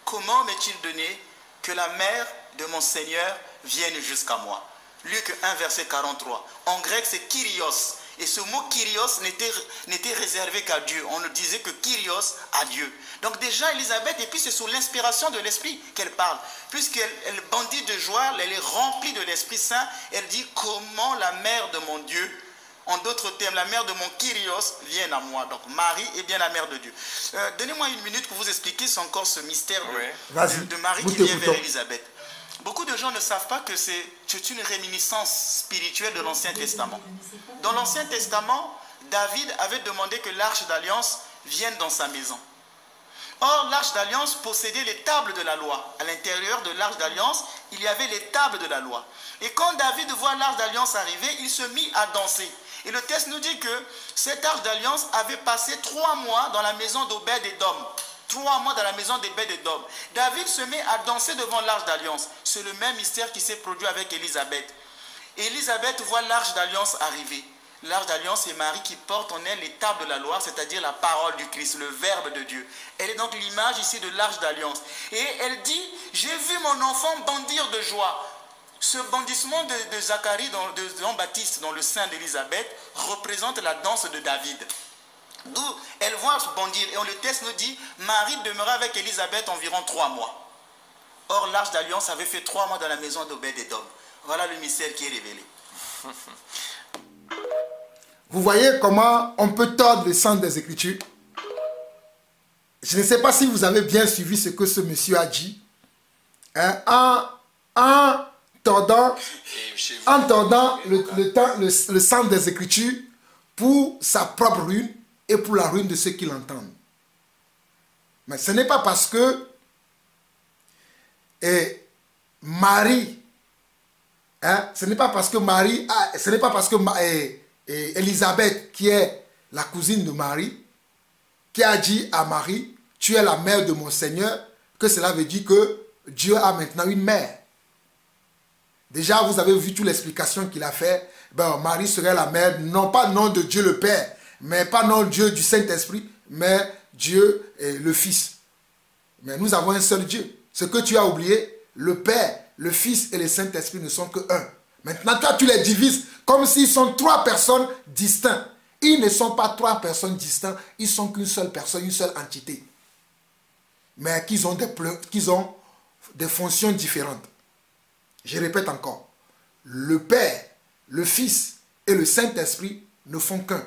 Comment m'est-il donné que la mère de mon Seigneur vienne jusqu'à moi? Luc 1, verset 43. En grec, c'est Kyrios. Et ce mot Kyrios n'était réservé qu'à Dieu. On ne disait que Kyrios à Dieu. Donc déjà, Élisabeth, et puis c'est sous l'inspiration de l'Esprit qu'elle parle. Puisqu'elle bandit de joie, elle est remplie de l'Esprit Saint. Elle dit, comment la mère de mon Dieu, en d'autres termes, la mère de mon Kyrios, vienne à moi. Donc Marie est bien la mère de Dieu. Donnez-moi une minute pour vous expliquer encore ce mystère de Marie qui vient vers Élisabeth. Beaucoup de gens ne savent pas que c'est une réminiscence spirituelle de l'Ancien Testament. Dans l'Ancien Testament, David avait demandé que l'Arche d'Alliance vienne dans sa maison. Or, l'Arche d'Alliance possédait les tables de la loi. À l'intérieur de l'Arche d'Alliance, il y avait les tables de la loi. Et quand David voit l'Arche d'Alliance arriver, il se mit à danser. Et le texte nous dit que cette Arche d'Alliance avait passé 3 mois dans la maison d'Obed-Édom. 3 mois dans la maison d'Obed-Édom. David se met à danser devant l'Arche d'Alliance. C'est le même mystère qui s'est produit avec Élisabeth. Élisabeth voit l'Arche d'Alliance arriver. L'Arche d'Alliance, c'est Marie qui porte en elle les tables de la loi, c'est-à-dire la parole du Christ, le Verbe de Dieu. Elle est donc l'image ici de l'Arche d'Alliance. Et elle dit, j'ai vu mon enfant bondir de joie. Ce bondissement de Zacharie, de Jean-Baptiste dans le sein d'Élisabeth, représente la danse de David. D'où elle voit bondir. Et le texte nous dit, Marie demeura avec Élisabeth environ 3 mois. Or, l'Arche d'Alliance avait fait 3 mois dans la maison d'Obed-Édom. Voilà le mystère qui est révélé. Vous voyez comment on peut tordre le sens des Écritures? Je ne sais pas si vous avez bien suivi ce que ce monsieur a dit. Hein, en tordant le sens des Écritures pour sa propre ruine et pour la ruine de ceux qui l'entendent. Mais ce n'est pas parce que Marie, ce n'est pas parce que Marie, ce n'est pas parce que Élisabeth, qui est la cousine de Marie, qui a dit à Marie, tu es la mère de mon Seigneur, que cela veut dire que Dieu a maintenant une mère. Déjà, vous avez vu toute l'explication qu'il a fait. Ben, Marie serait la mère, non pas nom de Dieu le Père, mais pas nom de Dieu du Saint-Esprit, mais Dieu et le Fils. Mais nous avons un seul Dieu. Ce que tu as oublié, le Père, le Fils et le Saint-Esprit ne sont que un. Maintenant, toi, tu les divises comme s'ils sont 3 personnes distinctes. Ils ne sont pas 3 personnes distinctes, ils sont qu'une seule personne, une seule entité. Mais qu'ils ont des fonctions différentes. Je répète encore. Le Père, le Fils et le Saint-Esprit ne font qu'un.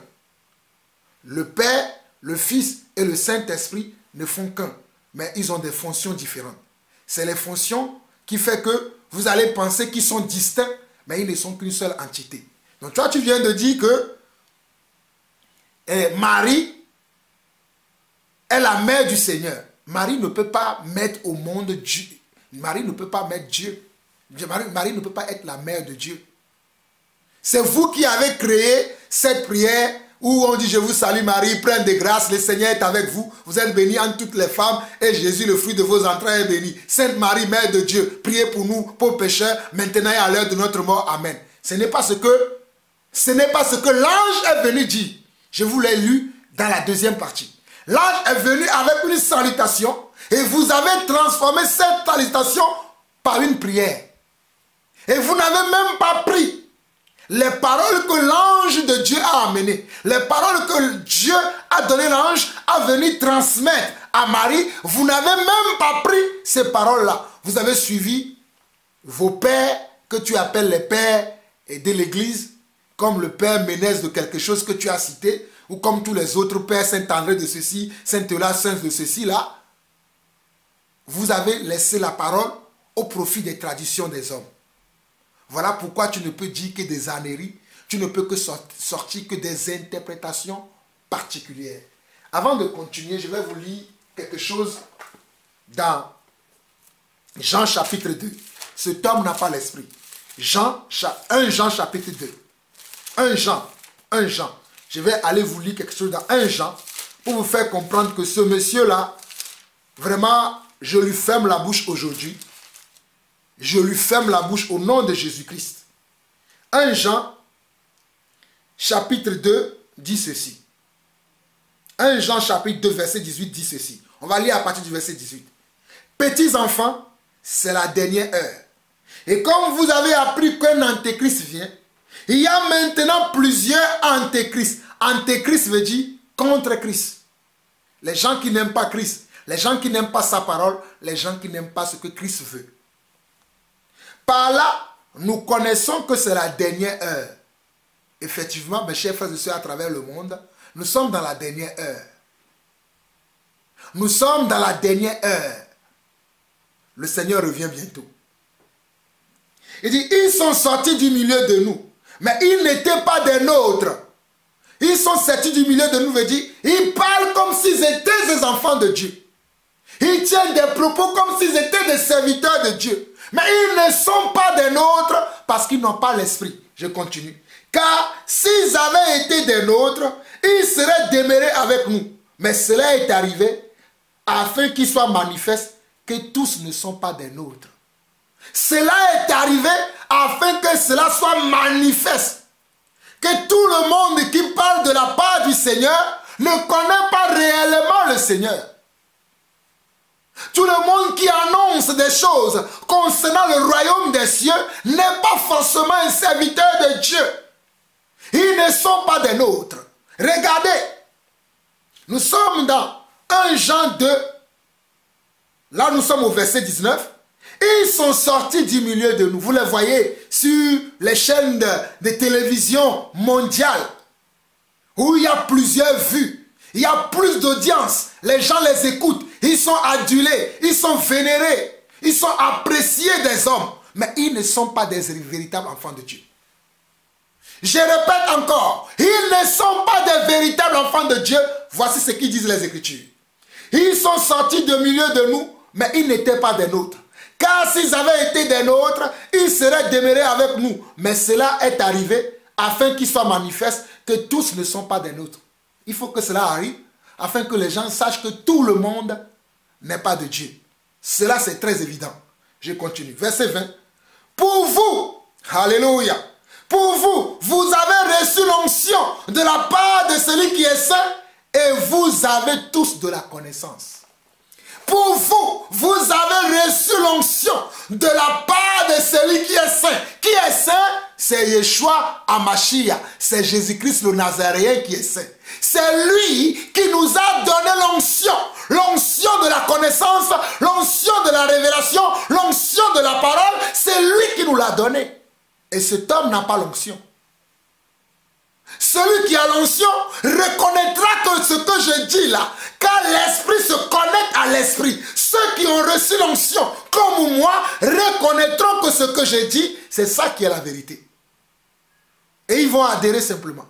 Le Père, le Fils et le Saint-Esprit ne font qu'un. Mais ils ont des fonctions différentes. C'est les fonctions qui font que vous allez penser qu'ils sont distincts, mais ils ne sont qu'une seule entité. Donc toi, tu viens de dire que Marie est la mère du Seigneur. Marie ne peut pas mettre au monde Dieu. Marie ne peut pas mettre Dieu. Marie ne peut pas être la mère de Dieu. C'est vous qui avez créé cette prière où on dit je vous salue Marie, pleine de grâce, le Seigneur est avec vous. Vous êtes bénie entre toutes les femmes et Jésus, le fruit de vos entrailles, est béni. Sainte Marie, Mère de Dieu, priez pour nous, pauvres pécheurs, maintenant et à l'heure de notre mort. Amen. Ce n'est pas ce que l'ange est venu dire. Je vous l'ai lu dans la deuxième partie. L'ange est venu avec une salutation et vous avez transformé cette salutation par une prière. Et vous n'avez même pas pris les paroles que l'ange de Dieu a amenées, les paroles que Dieu a donné l'ange à venir transmettre à Marie. Vous n'avez même pas pris ces paroles-là. Vous avez suivi vos pères, que tu appelles les pères de l'église, comme le père Ménès de quelque chose que tu as cité, ou comme tous les autres pères, Saint-André de ceci, Saint-Eulalie, Saint de ceci, là. Vous avez laissé la parole au profit des traditions des hommes. Voilà pourquoi tu ne peux dire que des âneries, tu ne peux que sortir que des interprétations particulières. Avant de continuer, je vais vous lire quelque chose dans Jean chapitre 2. Cet homme n'a pas l'esprit. 1 Jean chapitre 2. 1 Jean. Je vais aller vous lire quelque chose dans 1 Jean pour vous faire comprendre que ce monsieur-là, vraiment, je lui ferme la bouche aujourd'hui. Je lui ferme la bouche au nom de Jésus-Christ. 1 Jean, chapitre 2, dit ceci. 1 Jean, chapitre 2, verset 18, dit ceci. On va lire à partir du verset 18. Petits enfants, c'est la dernière heure. Et comme vous avez appris qu'un antéchrist vient, il y a maintenant plusieurs antéchrists. Antéchrist veut dire contre Christ. Les gens qui n'aiment pas Christ, les gens qui n'aiment pas sa parole, les gens qui n'aiment pas ce que Christ veut. Par là, nous connaissons que c'est la dernière heure. Effectivement, mes chers frères et sœurs à travers le monde, nous sommes dans la dernière heure. Nous sommes dans la dernière heure. Le Seigneur revient bientôt. Il dit, ils sont sortis du milieu de nous, mais ils n'étaient pas des nôtres. Ils sont sortis du milieu de nous, veut dire, ils parlent comme s'ils étaient des enfants de Dieu. Ils tiennent des propos comme s'ils étaient des serviteurs de Dieu. Mais ils ne sont pas des nôtres parce qu'ils n'ont pas l'esprit. Je continue. Car s'ils avaient été des nôtres, ils seraient demeurés avec nous. Mais cela est arrivé afin qu'il soit manifeste que tous ne sont pas des nôtres. Cela est arrivé afin que cela soit manifeste. Que tout le monde qui parle de la part du Seigneur ne connaît pas réellement le Seigneur. Tout le monde qui annonce des choses concernant le royaume des cieux n'est pas forcément un serviteur de Dieu. Ils ne sont pas des nôtres. Regardez, nous sommes dans 1 Jean 2. Là, nous sommes au verset 19. Ils sont sortis du milieu de nous. Vous les voyez sur les chaînes de télévision mondiales où il y a plusieurs vues. Il y a plus d'audience. Les gens les écoutent. Ils sont adulés. Ils sont vénérés. Ils sont appréciés des hommes. Mais ils ne sont pas des véritables enfants de Dieu. Je répète encore. Ils ne sont pas des véritables enfants de Dieu. Voici ce qu'ils disent les Écritures. Ils sont sortis du milieu de nous, mais ils n'étaient pas des nôtres. Car s'ils avaient été des nôtres, ils seraient demeurés avec nous. Mais cela est arrivé afin qu'il soit manifeste que tous ne sont pas des nôtres. Il faut que cela arrive afin que les gens sachent que tout le monde n'est pas de Dieu. Cela, c'est très évident. Je continue. Verset 20. Pour vous, alléluia, pour vous, vous avez reçu l'onction de la part de celui qui est saint et vous avez tous de la connaissance. Pour vous, vous avez reçu l'onction de la part de celui qui est saint. Qui est saint? C'est Yeshua Hamashiach. C'est Jésus-Christ le Nazaréen qui est saint. C'est lui qui nous a donné l'onction. L'onction de la connaissance, l'onction de la révélation, l'onction de la parole. C'est lui qui nous l'a donné. Et cet homme n'a pas l'onction. Celui qui a l'onction reconnaîtra que ce que je dis là, car l'esprit se connecte à l'esprit. Ceux qui ont reçu l'onction, comme moi, reconnaîtront que ce que je dis, c'est ça qui est la vérité. Et ils vont adhérer simplement.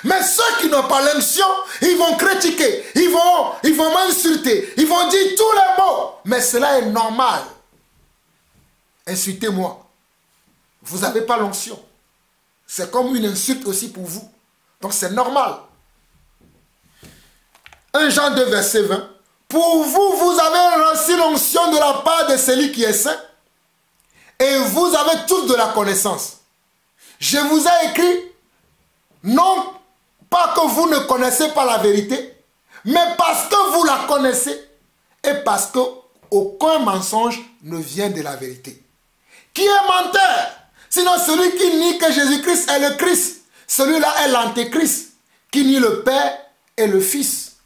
Mais ceux qui n'ont pas l'onction, ils vont critiquer, ils vont m'insulter, ils vont dire tous les mots. Mais cela est normal. Insultez-moi. Vous n'avez pas l'onction. C'est comme une insulte aussi pour vous. Donc c'est normal. 1 Jean 2, verset 20. Pour vous, vous avez reçu l'onction de la part de celui qui est saint. Et vous avez tous de la connaissance. Je vous ai écrit, non pas que vous ne connaissez pas la vérité, mais parce que vous la connaissez et parce qu'aucun mensonge ne vient de la vérité. Qui est menteur? Sinon celui qui nie que Jésus-Christ est le Christ. Celui-là est l'antéchrist qui nie le Père et le Fils.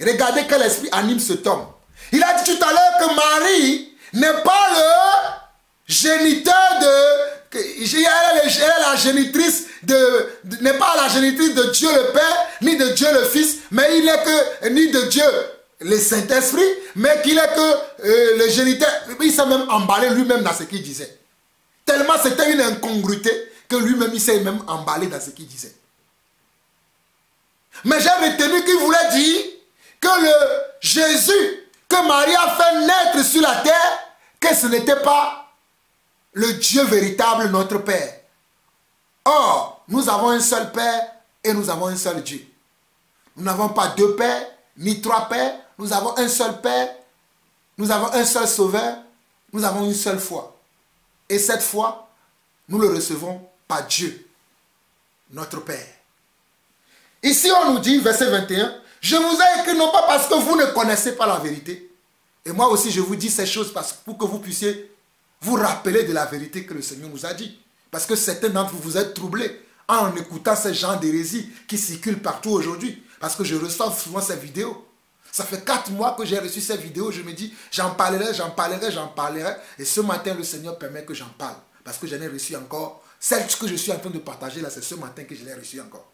Regardez quel esprit anime cet homme. Il a dit tout à l'heure que Marie n'est pas le géniteur de... Elle est la génitrice n'est pas la génitrice de Dieu le Père, ni de Dieu le Fils, mais il n'est que, ni de Dieu le Saint-Esprit, mais qu'il est que le géniteur. Il s'est même emballé lui-même dans ce qu'il disait. Tellement c'était une incongruité que lui-même il s'est même emballé dans ce qu'il disait. Mais j'ai retenu qu'il voulait dire que le Jésus que Marie a fait naître sur la terre, que ce n'était pas le Dieu véritable, notre Père. Or, nous avons un seul Père et nous avons un seul Dieu. Nous n'avons pas deux pères, ni trois pères. Nous avons un seul Père, nous avons un seul Sauveur, nous avons une seule foi. Et cette foi, nous le recevons par Dieu, notre Père. Ici, on nous dit, verset 21, « Je vous ai écrit non pas parce que vous ne connaissez pas la vérité. » Et moi aussi, je vous dis ces choses pour que vous puissiez vous rappeler de la vérité que le Seigneur nous a dit. Parce que certains d'entre vous, vous êtes troublés en écoutant ces genres d'hérésies qui circulent partout aujourd'hui. Parce que je reçois souvent ces vidéos. Ça fait 4 mois que j'ai reçu ces vidéos. Je me dis, j'en parlerai. Et ce matin, le Seigneur permet que j'en parle. Parce que j'en ai reçu encore. Celle que je suis en train de partager là, c'est ce matin que je l'ai reçu encore.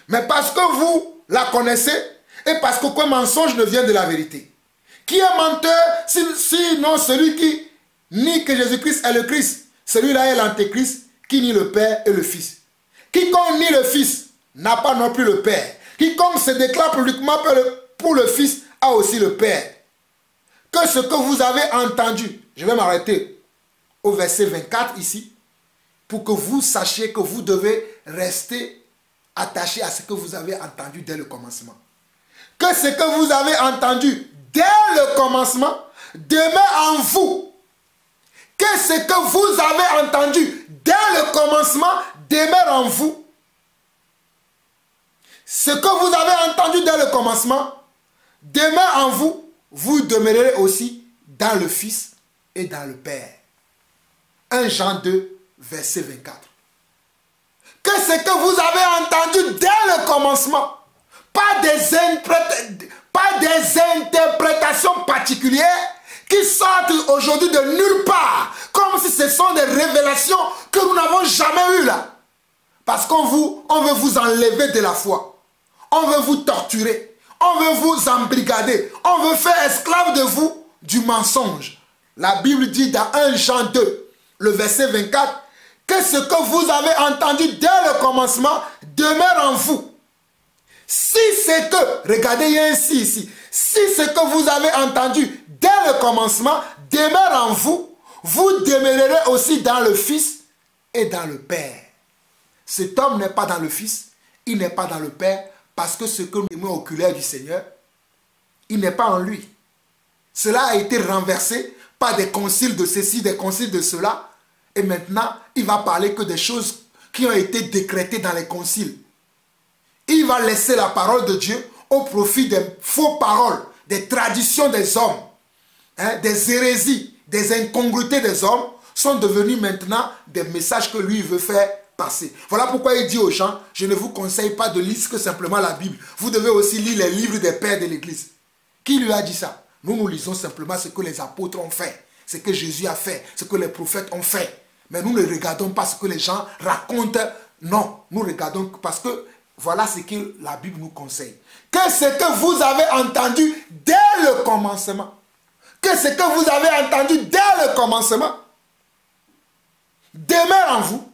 Mais parce que vous la connaissez et parce qu'aucun mensonge ne vient de la vérité. Qui est menteur sinon celui qui ni que Jésus-Christ est le Christ. Celui-là est l'antéchrist qui nie le Père et le Fils. Quiconque nie le Fils n'a pas non plus le Père. Quiconque se déclare publiquement pour le Fils a aussi le Père. Que ce que vous avez entendu, je vais m'arrêter au verset 24 ici, pour que vous sachiez que vous devez rester attaché à ce que vous avez entendu dès le commencement. Que ce que vous avez entendu dès le commencement demeure en vous. Que ce que vous avez entendu dès le commencement demeure en vous. Ce que vous avez entendu dès le commencement demeure en vous. Vous demeurerez aussi dans le Fils et dans le Père. 1 Jean 2, verset 24. Que ce que vous avez entendu dès le commencement, pas des interprétations particulières qui sortent aujourd'hui de nulle part, comme si ce sont des révélations que nous n'avons jamais eues là. Parce qu'on veut vous enlever de la foi. On veut vous torturer. On veut vous embrigader. On veut faire esclave de vous du mensonge. La Bible dit dans 1 Jean 2, le verset 24, que ce que vous avez entendu dès le commencement demeure en vous. Si c'est que, regardez, il y a un si ici, si ce que vous avez entendu dès le commencement demeure en vous, vous demeurerez aussi dans le Fils et dans le Père. Cet homme n'est pas dans le Fils, il n'est pas dans le Père, parce que ce que nous aimons oculaire du Seigneur, il n'est pas en lui. Cela a été renversé par des conciles de ceci, des conciles de cela, et maintenant, il va parler que des choses qui ont été décrétées dans les conciles. Il va laisser la parole de Dieu au profit des fausses paroles, des traditions des hommes, des hérésies, des incongruités des hommes sont devenus maintenant des messages que lui veut faire passer. Voilà pourquoi il dit aux gens, je ne vous conseille pas de lire que simplement la Bible. Vous devez aussi lire les livres des pères de l'Église. Qui lui a dit ça? Nous lisons simplement ce que les apôtres ont fait, ce que Jésus a fait, ce que les prophètes ont fait. Mais nous ne regardons pas ce que les gens racontent. Non, nous regardons parce que voilà ce que la Bible nous conseille. Que ce que vous avez entendu dès le commencement, que ce que vous avez entendu dès le commencement demeure en vous.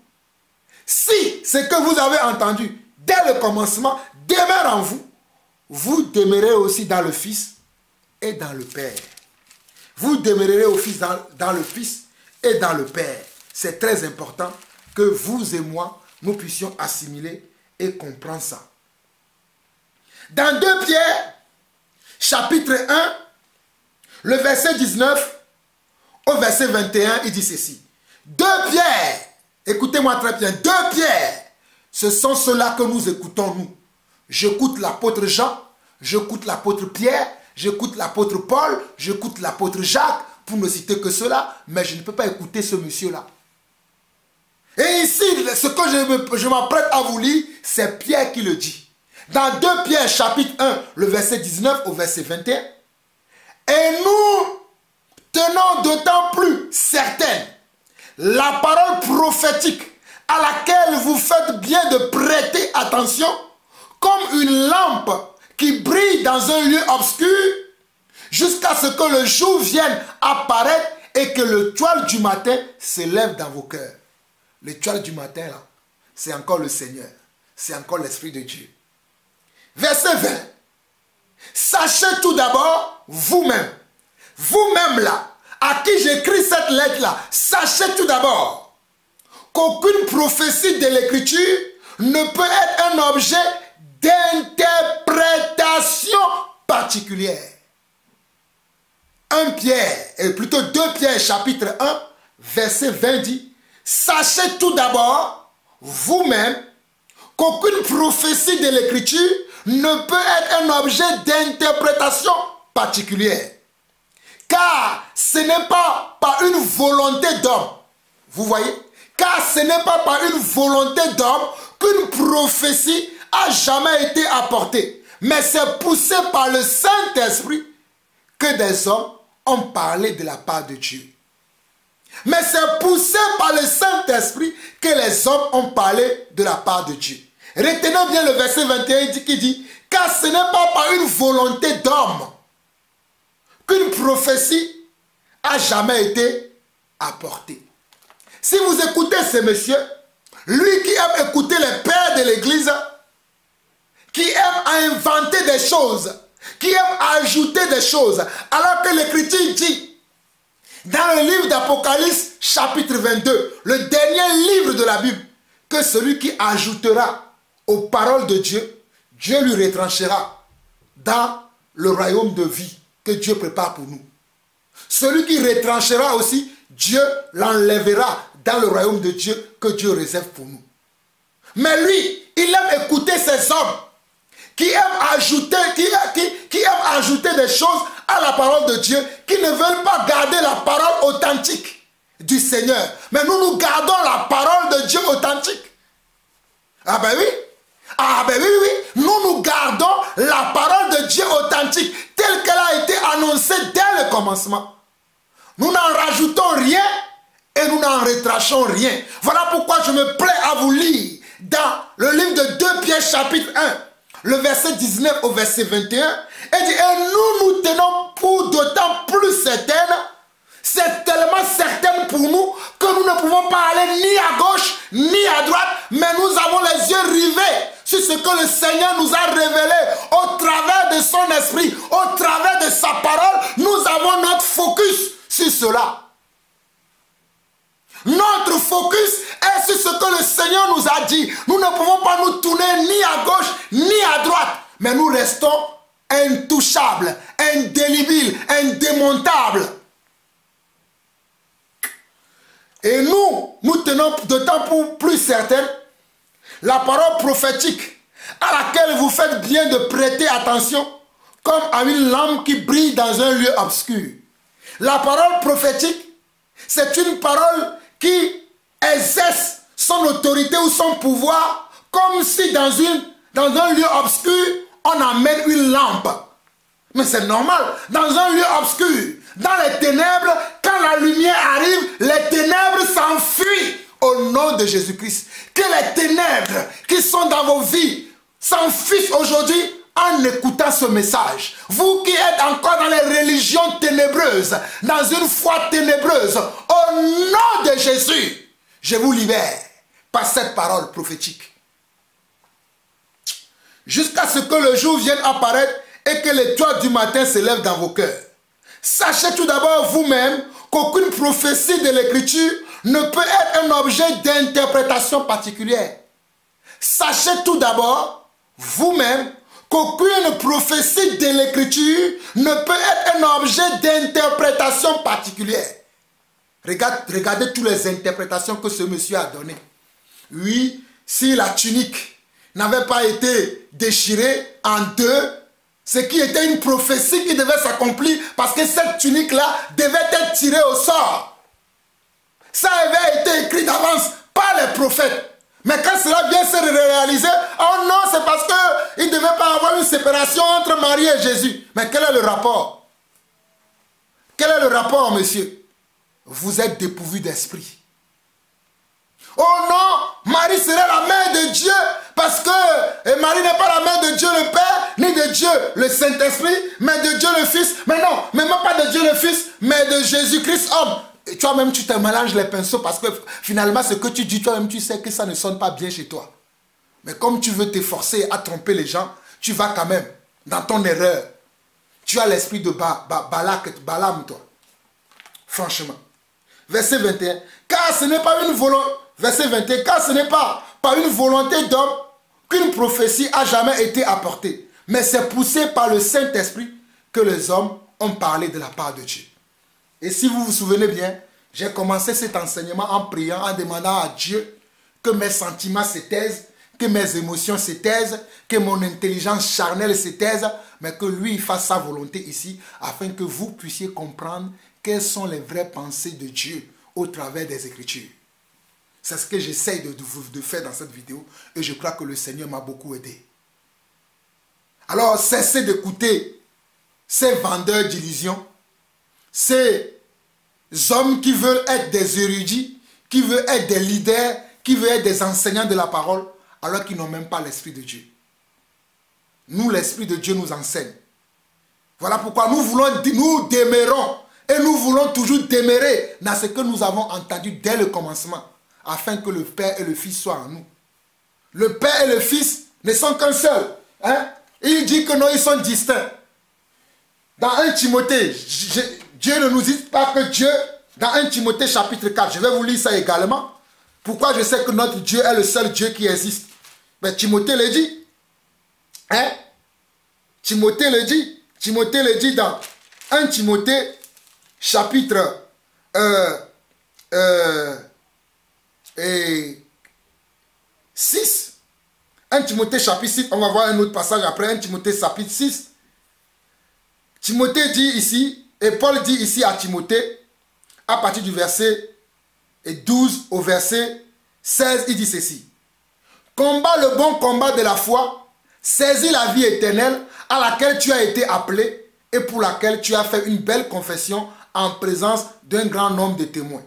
Si ce que vous avez entendu dès le commencement demeure en vous, vous demeurez aussi dans le Fils et dans le Père. Vous demeurerez aussi dans le Fils et dans le Père. C'est très important que vous et moi, nous puissions assimiler et comprendre ça. Dans 2 Pierre, chapitre 1, le verset 19 au verset 21, il dit ceci. 2 Pierre, écoutez-moi très bien, 2 Pierre, ce sont ceux-là que nous écoutons, nous. J'écoute l'apôtre Jean, j'écoute l'apôtre Pierre, j'écoute l'apôtre Paul, j'écoute l'apôtre Jacques, pour ne citer que cela, mais je ne peux pas écouter ce monsieur-là. Et ici, ce que je m'apprête à vous lire, c'est Pierre qui le dit. Dans 2 Pierre, chapitre 1, le verset 19 au verset 21. Et nous tenons d'autant plus certaine la parole prophétique à laquelle vous faites bien de prêter attention, comme une lampe qui brille dans un lieu obscur, jusqu'à ce que le jour vienne apparaître et que l'étoile du matin s'élève dans vos cœurs. L'étoile du matin, là, c'est encore le Seigneur. C'est encore l'Esprit de Dieu. Verset 20. Sachez tout d'abord, vous-même là, à qui j'écris cette lettre-là, sachez tout d'abord qu'aucune prophétie de l'Écriture ne peut être un objet d'interprétation particulière. 2 Pierre, chapitre 1, verset 20 dit, sachez tout d'abord, vous-même, qu'aucune prophétie de l'Écriture ne peut être un objet d'interprétation particulière. Car ce n'est pas par une volonté d'homme. Vous voyez? Car ce n'est pas par une volonté d'homme qu'une prophétie a jamais été apportée. Mais c'est poussé par le Saint-Esprit que des hommes ont parlé de la part de Dieu. Mais c'est poussé par le Saint-Esprit que les hommes ont parlé de la part de Dieu. Retenez bien le verset 21 qui dit, car ce n'est pas par une volonté d'homme qu'une prophétie a jamais été apporté. Si vous écoutez ce monsieur, lui qui aime écouter les pères de l'église, qui aime inventer des choses, qui aime ajouter des choses, alors que l'Écriture dit, dans le livre d'Apocalypse, chapitre 22, le dernier livre de la Bible, que celui qui ajoutera aux paroles de Dieu, Dieu lui retranchera dans le royaume de vie que Dieu prépare pour nous. Celui qui retranchera aussi, Dieu l'enlèvera dans le royaume de Dieu que Dieu réserve pour nous. Mais lui, il aime écouter ces hommes qui aiment ajouter, qui aiment ajouter des choses à la parole de Dieu, qui ne veulent pas garder la parole authentique du Seigneur. Mais nous gardons la parole de Dieu authentique. Ah ben oui. Ah ben oui, oui. Nous gardons la parole de Dieu authentique, telle qu'elle a été annoncée dès le commencement. Nous n'en rajoutons rien et nous n'en retranchons rien. Voilà pourquoi je me plais à vous lire dans le livre de 2 Pierre chapitre 1, le verset 19 au verset 21, et dit, et nous tenons pour d'autant plus certaines, c'est tellement certaine pour nous que nous ne pouvons pas aller ni à gauche ni à droite, mais nous avons les yeux rivés sur ce que le Seigneur nous a révélé au travers de son esprit, au travers de sa parole. Nous avons notre focus sur cela. Notre focus est sur ce que le Seigneur nous a dit. Nous ne pouvons pas nous tourner ni à gauche ni à droite, mais nous restons intouchables, indélébiles, indémontables. Et nous tenons d'autant plus certaine la parole prophétique à laquelle vous faites bien de prêter attention comme à une lampe qui brille dans un lieu obscur. La parole prophétique, c'est une parole qui exerce son autorité ou son pouvoir comme si dans un lieu obscur, on amène une lampe. Mais c'est normal, dans un lieu obscur, dans les ténèbres, quand la lumière arrive, les ténèbres s'enfuient au nom de Jésus-Christ. Que les ténèbres qui sont dans vos vies s'enfuient aujourd'hui en écoutant ce message. Vous qui êtes encore dans les religions ténébreuses, dans une foi ténébreuse, au nom de Jésus, je vous libère par cette parole prophétique. Jusqu'à ce que le jour vienne apparaître et que l'étoile du matin s'élève dans vos cœurs. Sachez tout d'abord vous-même qu'aucune prophétie de l'Écriture ne peut être un objet d'interprétation particulière. Sachez tout d'abord vous-même qu'aucune prophétie de l'Écriture ne peut être un objet d'interprétation particulière. Regardez toutes les interprétations que ce monsieur a données. Oui, si la tunique n'avait pas été déchirée en deux, ce qui était une prophétie qui devait s'accomplir parce que cette tunique-là devait être tirée au sort. Ça avait été écrit d'avance par les prophètes. Mais quand cela vient se réaliser, oh non, c'est parce qu'il ne devait pas avoir une séparation entre Marie et Jésus. Mais quel est le rapport? Quel est le rapport, monsieur? Vous êtes dépourvu d'esprit. Oh non, Marie serait la mère de Dieu parce que Marie n'est pas la mère de Dieu le Père, ni de Dieu le Saint-Esprit, mais de Dieu le Fils. Mais non, même pas de Dieu le Fils, mais de Jésus-Christ homme. Et toi-même, tu te mélanges les pinceaux parce que finalement, ce que tu dis, toi-même, tu sais que ça ne sonne pas bien chez toi. Mais comme tu veux t'efforcer à tromper les gens, tu vas quand même dans ton erreur. Tu as l'esprit de Balaam, toi. Franchement. Verset 21. Car ce n'est pas une volonté. Verset 21. Car ce n'est pas par une volonté d'homme qu'une prophétie a jamais été apportée. Mais c'est poussé par le Saint-Esprit que les hommes ont parlé de la part de Dieu. Et si vous vous souvenez bien, j'ai commencé cet enseignement en priant, en demandant à Dieu que mes sentiments se taisent, que mes émotions se taisent, que mon intelligence charnelle se taise, mais que lui fasse sa volonté ici, afin que vous puissiez comprendre quelles sont les vraies pensées de Dieu au travers des Écritures. C'est ce que j'essaie de faire dans cette vidéo, et je crois que le Seigneur m'a beaucoup aidé. Alors, cessez d'écouter ces vendeurs d'illusions, ces hommes qui veulent être des érudits, qui veulent être des leaders, qui veulent être des enseignants de la parole, alors qu'ils n'ont même pas l'Esprit de Dieu. Nous, l'Esprit de Dieu nous enseigne. Voilà pourquoi nous demeurons Et nous voulons toujours demeurer dans ce que nous avons entendu dès le commencement, afin que le Père et le Fils soient en nous. Le Père et le Fils ne sont qu'un seul. Hein? Il dit que non, ils sont distincts. Dans 1 Timothée, Dieu ne nous dit pas que Dieu, dans 1 Timothée chapitre 4, je vais vous lire ça également. Pourquoi je sais que notre Dieu est le seul Dieu qui existe? Mais Timothée le dit. Hein? Timothée le dit. Timothée le dit dans 1 Timothée chapitre 6. 1 Timothée chapitre 6. On va voir un autre passage après. 1 Timothée chapitre 6. Timothée dit ici, et Paul dit ici à Timothée, à partir du verset 12 au verset 16, il dit ceci. Combat le bon combat de la foi, saisis la vie éternelle à laquelle tu as été appelé et pour laquelle tu as fait une belle confession en présence d'un grand nombre de témoins.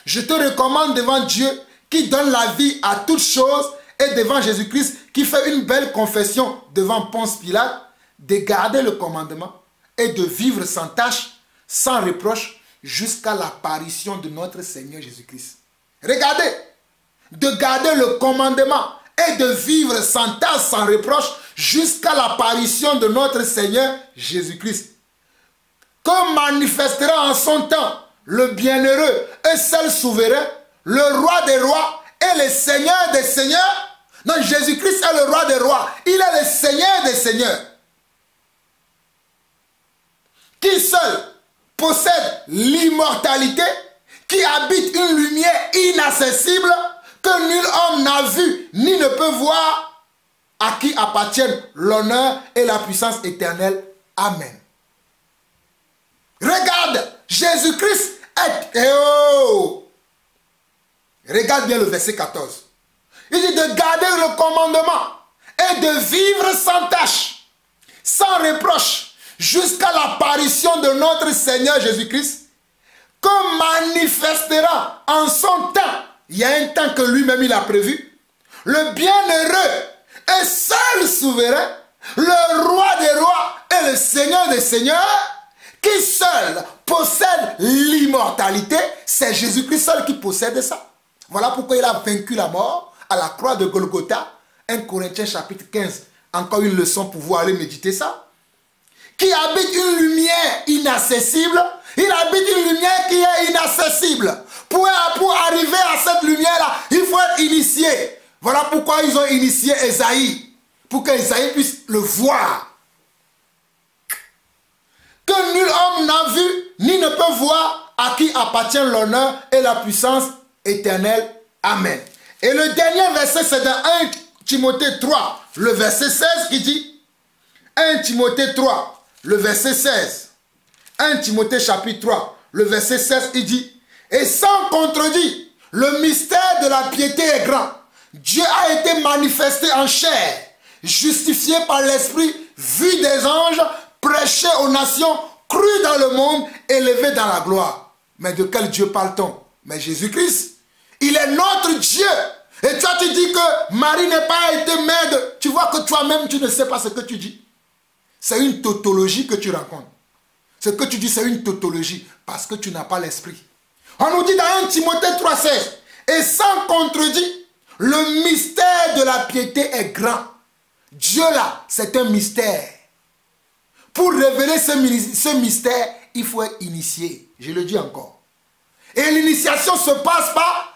Je te recommande devant Dieu qui donne la vie à toutes choses et devant Jésus-Christ qui fait une belle confession devant Ponce Pilate de garder le commandement et de vivre sans tache, sans reproche jusqu'à l'apparition de notre Seigneur Jésus-Christ. Regardez, de garder le commandement et de vivre sans tache, sans reproche jusqu'à l'apparition de notre Seigneur Jésus-Christ. Que manifestera en son temps le bienheureux et seul souverain, le roi des rois et le Seigneur des seigneurs. Non, Jésus-Christ est le roi des rois, il est le Seigneur des seigneurs. Qui seul possède l'immortalité, qui habite une lumière inaccessible que nul homme n'a vu ni ne peut voir, à qui appartiennent l'honneur et la puissance éternelle. Amen. Regarde, Jésus-Christ est... Oh! Regarde bien le verset 14. Il dit de garder le commandement et de vivre sans tache, sans reproche, jusqu'à l'apparition de notre Seigneur Jésus-Christ, que manifestera en son temps, il y a un temps que lui-même il a prévu, le bienheureux et seul souverain, le roi des rois et le Seigneur des seigneurs, qui seul possède l'immortalité. C'est Jésus-Christ seul qui possède ça. Voilà pourquoi il a vaincu la mort à la croix de Golgotha. 1 Corinthiens chapitre 15. Encore une leçon pour vous aller méditer ça. Qui habite une lumière inaccessible. Il habite une lumière qui est inaccessible. Pour arriver à cette lumière-là, il faut être initié. Voilà pourquoi ils ont initié Esaïe. Pour qu'Esaïe puisse le voir. Que nul homme n'a vu, ni ne peut voir, à qui appartient l'honneur et la puissance éternelle. Amen. Et le dernier verset, c'est dans 1 Timothée 3, le verset 16 qui dit, 1 Timothée 3, le verset 16, 1 Timothée chapitre 3, le verset 16, il dit, et sans contredit, le mystère de la piété est grand. Dieu a été manifesté en chair, justifié par l'Esprit, vu des anges, prêché aux nations, cru dans le monde, élevé dans la gloire. Mais de quel Dieu parle-t-on? Mais Jésus-Christ, il est notre Dieu. Et toi tu dis que Marie n'est pas été mère de... Tu vois que toi-même tu ne sais pas ce que tu dis. C'est une tautologie que tu rencontres. Ce que tu dis c'est une tautologie parce que tu n'as pas l'esprit. On nous dit dans 1 Timothée 3,16, et sans contredit, le mystère de la piété est grand. Dieu là, c'est un mystère. Pour révéler ce mystère, il faut être initié. Je le dis encore. Et l'initiation se passe par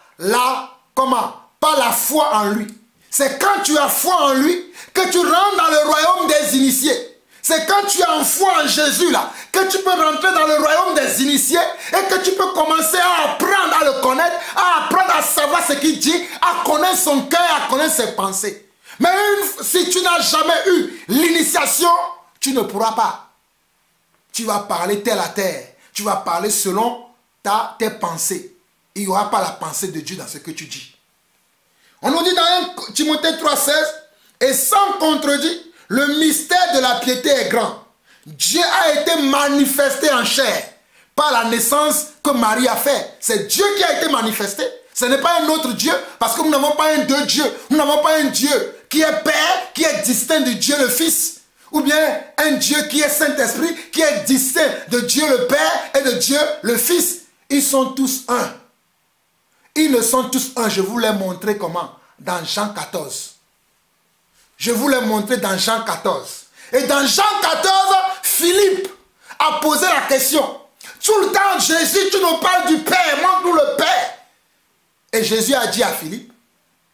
par la foi en lui. C'est quand tu as foi en lui que tu rentres dans le royaume des initiés. C'est quand tu as foi en Jésus là que tu peux rentrer dans le royaume des initiés et que tu peux commencer à apprendre à le connaître, à apprendre à savoir ce qu'il dit, à connaître son cœur, à connaître ses pensées. Mais si tu n'as jamais eu l'initiation, tu ne pourras pas. Tu vas parler terre à terre. Tu vas parler selon tes pensées. Il n'y aura pas la pensée de Dieu dans ce que tu dis. On nous dit dans 1 Timothée 3,16, et sans contredit, le mystère de la piété est grand. Dieu a été manifesté en chair par la naissance que Marie a fait. C'est Dieu qui a été manifesté. Ce n'est pas un autre Dieu, parce que nous n'avons pas un deux dieux. Nous n'avons pas un Dieu qui est Père, qui est distinct de Dieu le Fils. Ou bien un Dieu qui est Saint-Esprit, qui est distinct de Dieu le Père et de Dieu le Fils. Ils sont tous un. Ils ne sont tous un. Je vous l'ai montré comment? Dans Jean 14. Je vous l'ai montré dans Jean 14. Et dans Jean 14, Philippe a posé la question. Tout le temps, Jésus, tu nous parles du Père, montre-nous le Père. Et Jésus a dit à Philippe,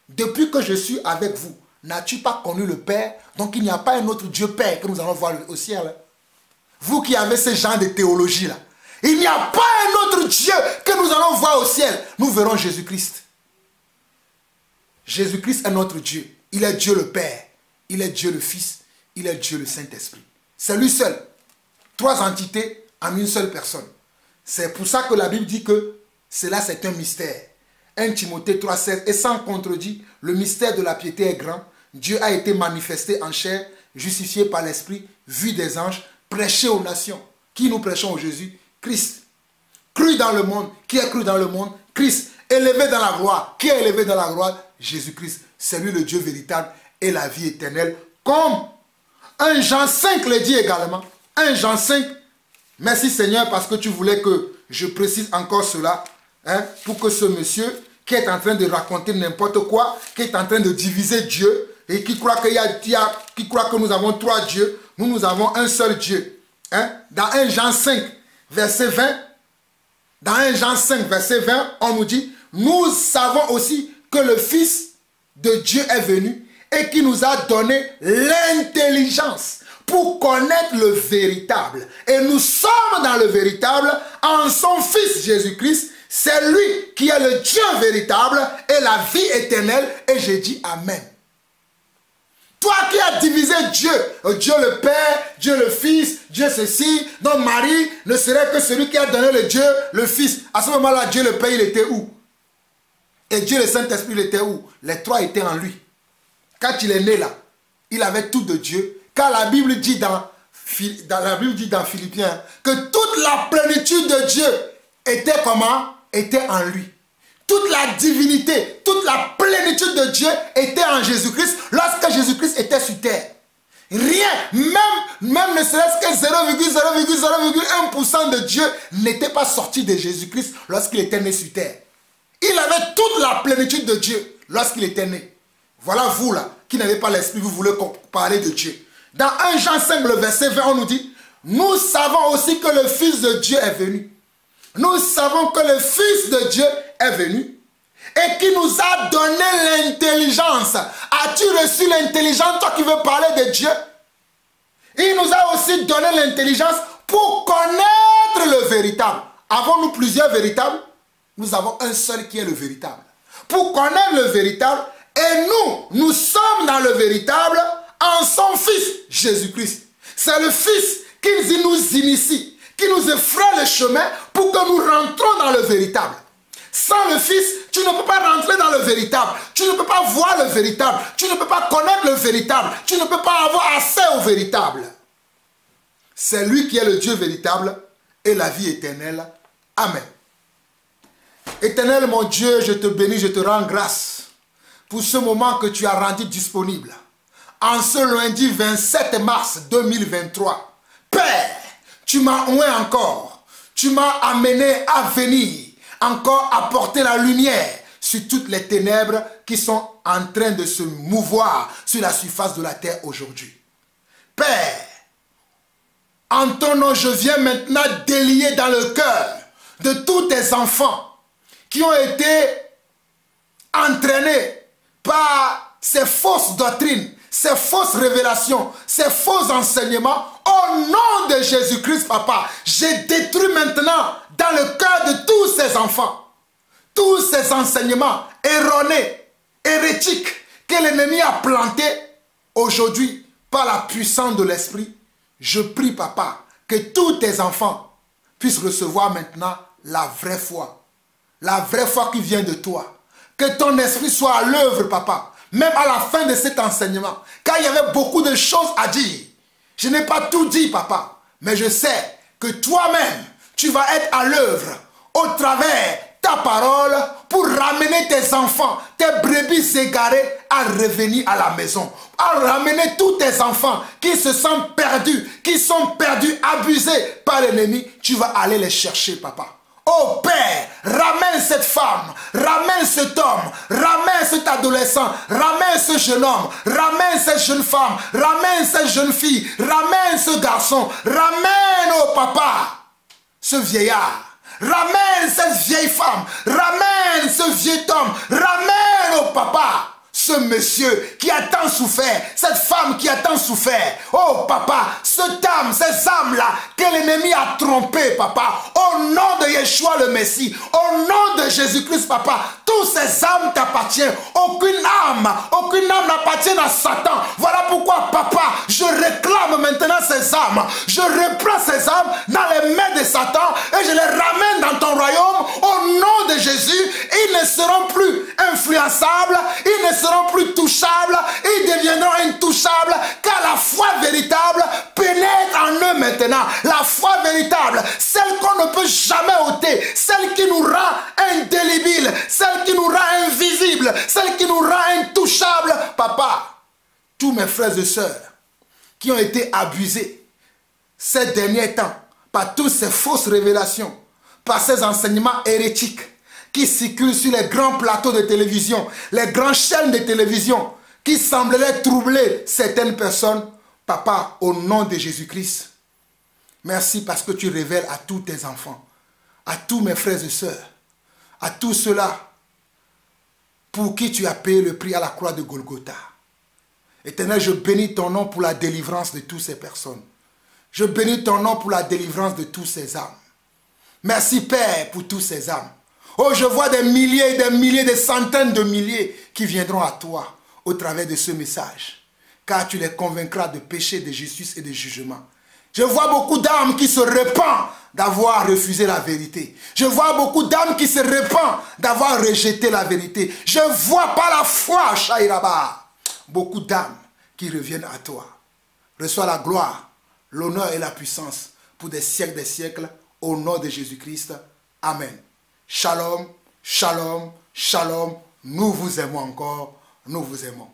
depuis que je suis avec vous, n'as-tu pas connu le Père? Donc il n'y a pas un autre Dieu Père que nous allons voir au ciel. Vous qui avez ce genre de théologie là, il n'y a pas un autre Dieu que nous allons voir au ciel. Nous verrons Jésus-Christ. Jésus-Christ est notre Dieu. Il est Dieu le Père. Il est Dieu le Fils. Il est Dieu le Saint-Esprit. C'est lui seul. 3 entités en une seule personne. C'est pour ça que la Bible dit que cela c'est un mystère. 1 Timothée 3,16 et sans contredit, le mystère de la piété est grand. Dieu a été manifesté en chair, justifié par l'Esprit, vu des anges, prêché aux nations. Qui nous prêchons au Jésus? Christ. Cru dans le monde. Qui est cru dans le monde? Christ. Élevé dans la gloire. Qui est élevé dans la gloire? Jésus-Christ. C'est lui le Dieu véritable et la vie éternelle. Comme 1 Jean 5 le dit également. 1 Jean 5. Merci Seigneur parce que tu voulais que je précise encore cela. Pour que ce monsieur qui est en train de raconter n'importe quoi, qui est en train de diviser Dieu et qui croit qui croit que nous avons 3 dieux, nous avons un seul Dieu. Dans 1 Jean 5, verset 20, dans 1 Jean 5, verset 20, on nous dit, nous savons aussi que le Fils de Dieu est venu et qui nous a donné l'intelligence pour connaître le véritable. Et nous sommes dans le véritable en son Fils Jésus-Christ. C'est lui qui est le Dieu véritable et la vie éternelle. Et j'ai dit Amen. Toi qui as divisé Dieu, Dieu le Père, Dieu le Fils, Dieu ceci, donc Marie ne serait que celui qui a donné le Dieu, le Fils. À ce moment-là, Dieu le Père, il était où? Et Dieu le Saint-Esprit, il était où? Les 3 étaient en lui. Quand il est né là, il avait tout de Dieu. Car la Bible dit dans Philippiens que toute la plénitude de Dieu était comment? Était en lui. Toute la divinité, toute la plénitude de Dieu était en Jésus-Christ lorsque Jésus-Christ était sur terre. Rien, même ne serait-ce que 0,0,0,1% de Dieu n'était pas sorti de Jésus-Christ lorsqu'il était né sur terre. Il avait toute la plénitude de Dieu lorsqu'il était né. Voilà vous là, qui n'avez pas l'esprit, vous voulez parler de Dieu. Dans 1 Jean 5, le verset 20, on nous dit, nous savons aussi que le Fils de Dieu est venu. Nous savons que le Fils de Dieu est venu et qui nous a donné l'intelligence. As-tu reçu l'intelligence, toi qui veux parler de Dieu? Il nous a aussi donné l'intelligence pour connaître le véritable. Avons-nous plusieurs véritables? Nous avons un seul qui est le véritable. Pour connaître le véritable, et nous sommes dans le véritable en son Fils, Jésus-Christ. C'est le Fils qui nous initie, qui nous effraie le chemin pour que nous rentrons dans le véritable. Sans le Fils, tu ne peux pas rentrer dans le véritable. Tu ne peux pas voir le véritable. Tu ne peux pas connaître le véritable. Tu ne peux pas avoir accès au véritable. C'est lui qui est le Dieu véritable et la vie éternelle. Amen. Éternel mon Dieu, je te bénis, je te rends grâce pour ce moment que tu as rendu disponible. En ce lundi 27 mars 2023, Père, tu m'as oint encore. Tu m'as amené à venir, encore apporter la lumière sur toutes les ténèbres qui sont en train de se mouvoir sur la surface de la terre aujourd'hui. Père, en ton nom, je viens maintenant délier dans le cœur de tous tes enfants qui ont été entraînés par ces fausses doctrines, ces fausses révélations, ces faux enseignements. Au nom de Jésus-Christ, Papa, j'ai détruit maintenant dans le cœur de tous ces enfants, tous ces enseignements erronés, hérétiques que l'ennemi a plantés aujourd'hui par la puissance de l'Esprit. Je prie, Papa, que tous tes enfants puissent recevoir maintenant la vraie foi qui vient de toi. Que ton esprit soit à l'œuvre, Papa, même à la fin de cet enseignement, car il y avait beaucoup de choses à dire. Je n'ai pas tout dit, Papa, mais je sais que toi-même, tu vas être à l'œuvre au travers ta parole, pour ramener tes enfants, tes brebis égarées à revenir à la maison. À ramener tous tes enfants qui se sentent perdus, qui sont perdus, abusés par l'ennemi. Tu vas aller les chercher, papa. Oh Père, ramène cette femme, ramène cet homme, ramène cet adolescent, ramène ce jeune homme, ramène cette jeune femme, ramène cette jeune fille, ramène ce garçon, ramène, oh papa, ce vieillard, ramène cette vieille femme, ramène ce vieux homme, ramène, oh papa, ce monsieur qui a tant souffert, cette femme qui a tant souffert. Oh papa, cette âme, ces âmes-là que l'ennemi a trompées, papa. Au nom de Yeshua le Messie, au nom de Jésus-Christ, papa, toutes ces âmes t'appartiennent. Aucune âme n'appartient à Satan. Voilà pourquoi, papa, je réclame maintenant ces âmes. Je reprends ces âmes dans les mains de Satan et je les ramène dans ton royaume. Au nom de Jésus, ils ne seront plus influençables, ils ne seront plus touchables, ils deviendront intouchables car la foi véritable pénètre en eux maintenant. La foi véritable, celle qu'on ne peut jamais ôter, celle qui nous rend indélébile, celle qui nous rend invisible, celle qui nous rend intouchables. Papa, tous mes frères et sœurs qui ont été abusés ces derniers temps par toutes ces fausses révélations, par ces enseignements hérétiques qui circulent sur les grands plateaux de télévision, les grandes chaînes de télévision, qui sembleraient troubler certaines personnes. Papa, au nom de Jésus-Christ, merci parce que tu révèles à tous tes enfants, à tous mes frères et sœurs, à tous ceux-là pour qui tu as payé le prix à la croix de Golgotha. Éternel, je bénis ton nom pour la délivrance de toutes ces personnes. Je bénis ton nom pour la délivrance de tous ces âmes. Merci Père pour tous ces âmes. Oh, je vois des milliers, des centaines de milliers qui viendront à toi au travers de ce message. Car tu les convaincras de péché, de justice et de jugement. Je vois beaucoup d'âmes qui se répandent d'avoir refusé la vérité. Je vois beaucoup d'âmes qui se répandent d'avoir rejeté la vérité. Je vois par la foi, Shairaba, beaucoup d'âmes qui reviennent à toi. Reçois la gloire, l'honneur et la puissance pour des siècles, au nom de Jésus-Christ. Amen. Shalom, shalom, shalom. Nous vous aimons encore, nous vous aimons.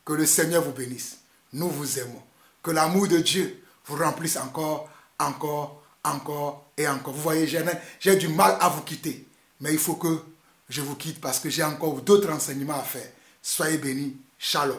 Que le Seigneur vous bénisse. Nous vous aimons. Que l'amour de Dieu vous remplisse encore, encore, encore et encore. Vous voyez, j'ai du mal à vous quitter. Mais il faut que je vous quitte parce que j'ai encore d'autres enseignements à faire. Soyez bénis. Shalom.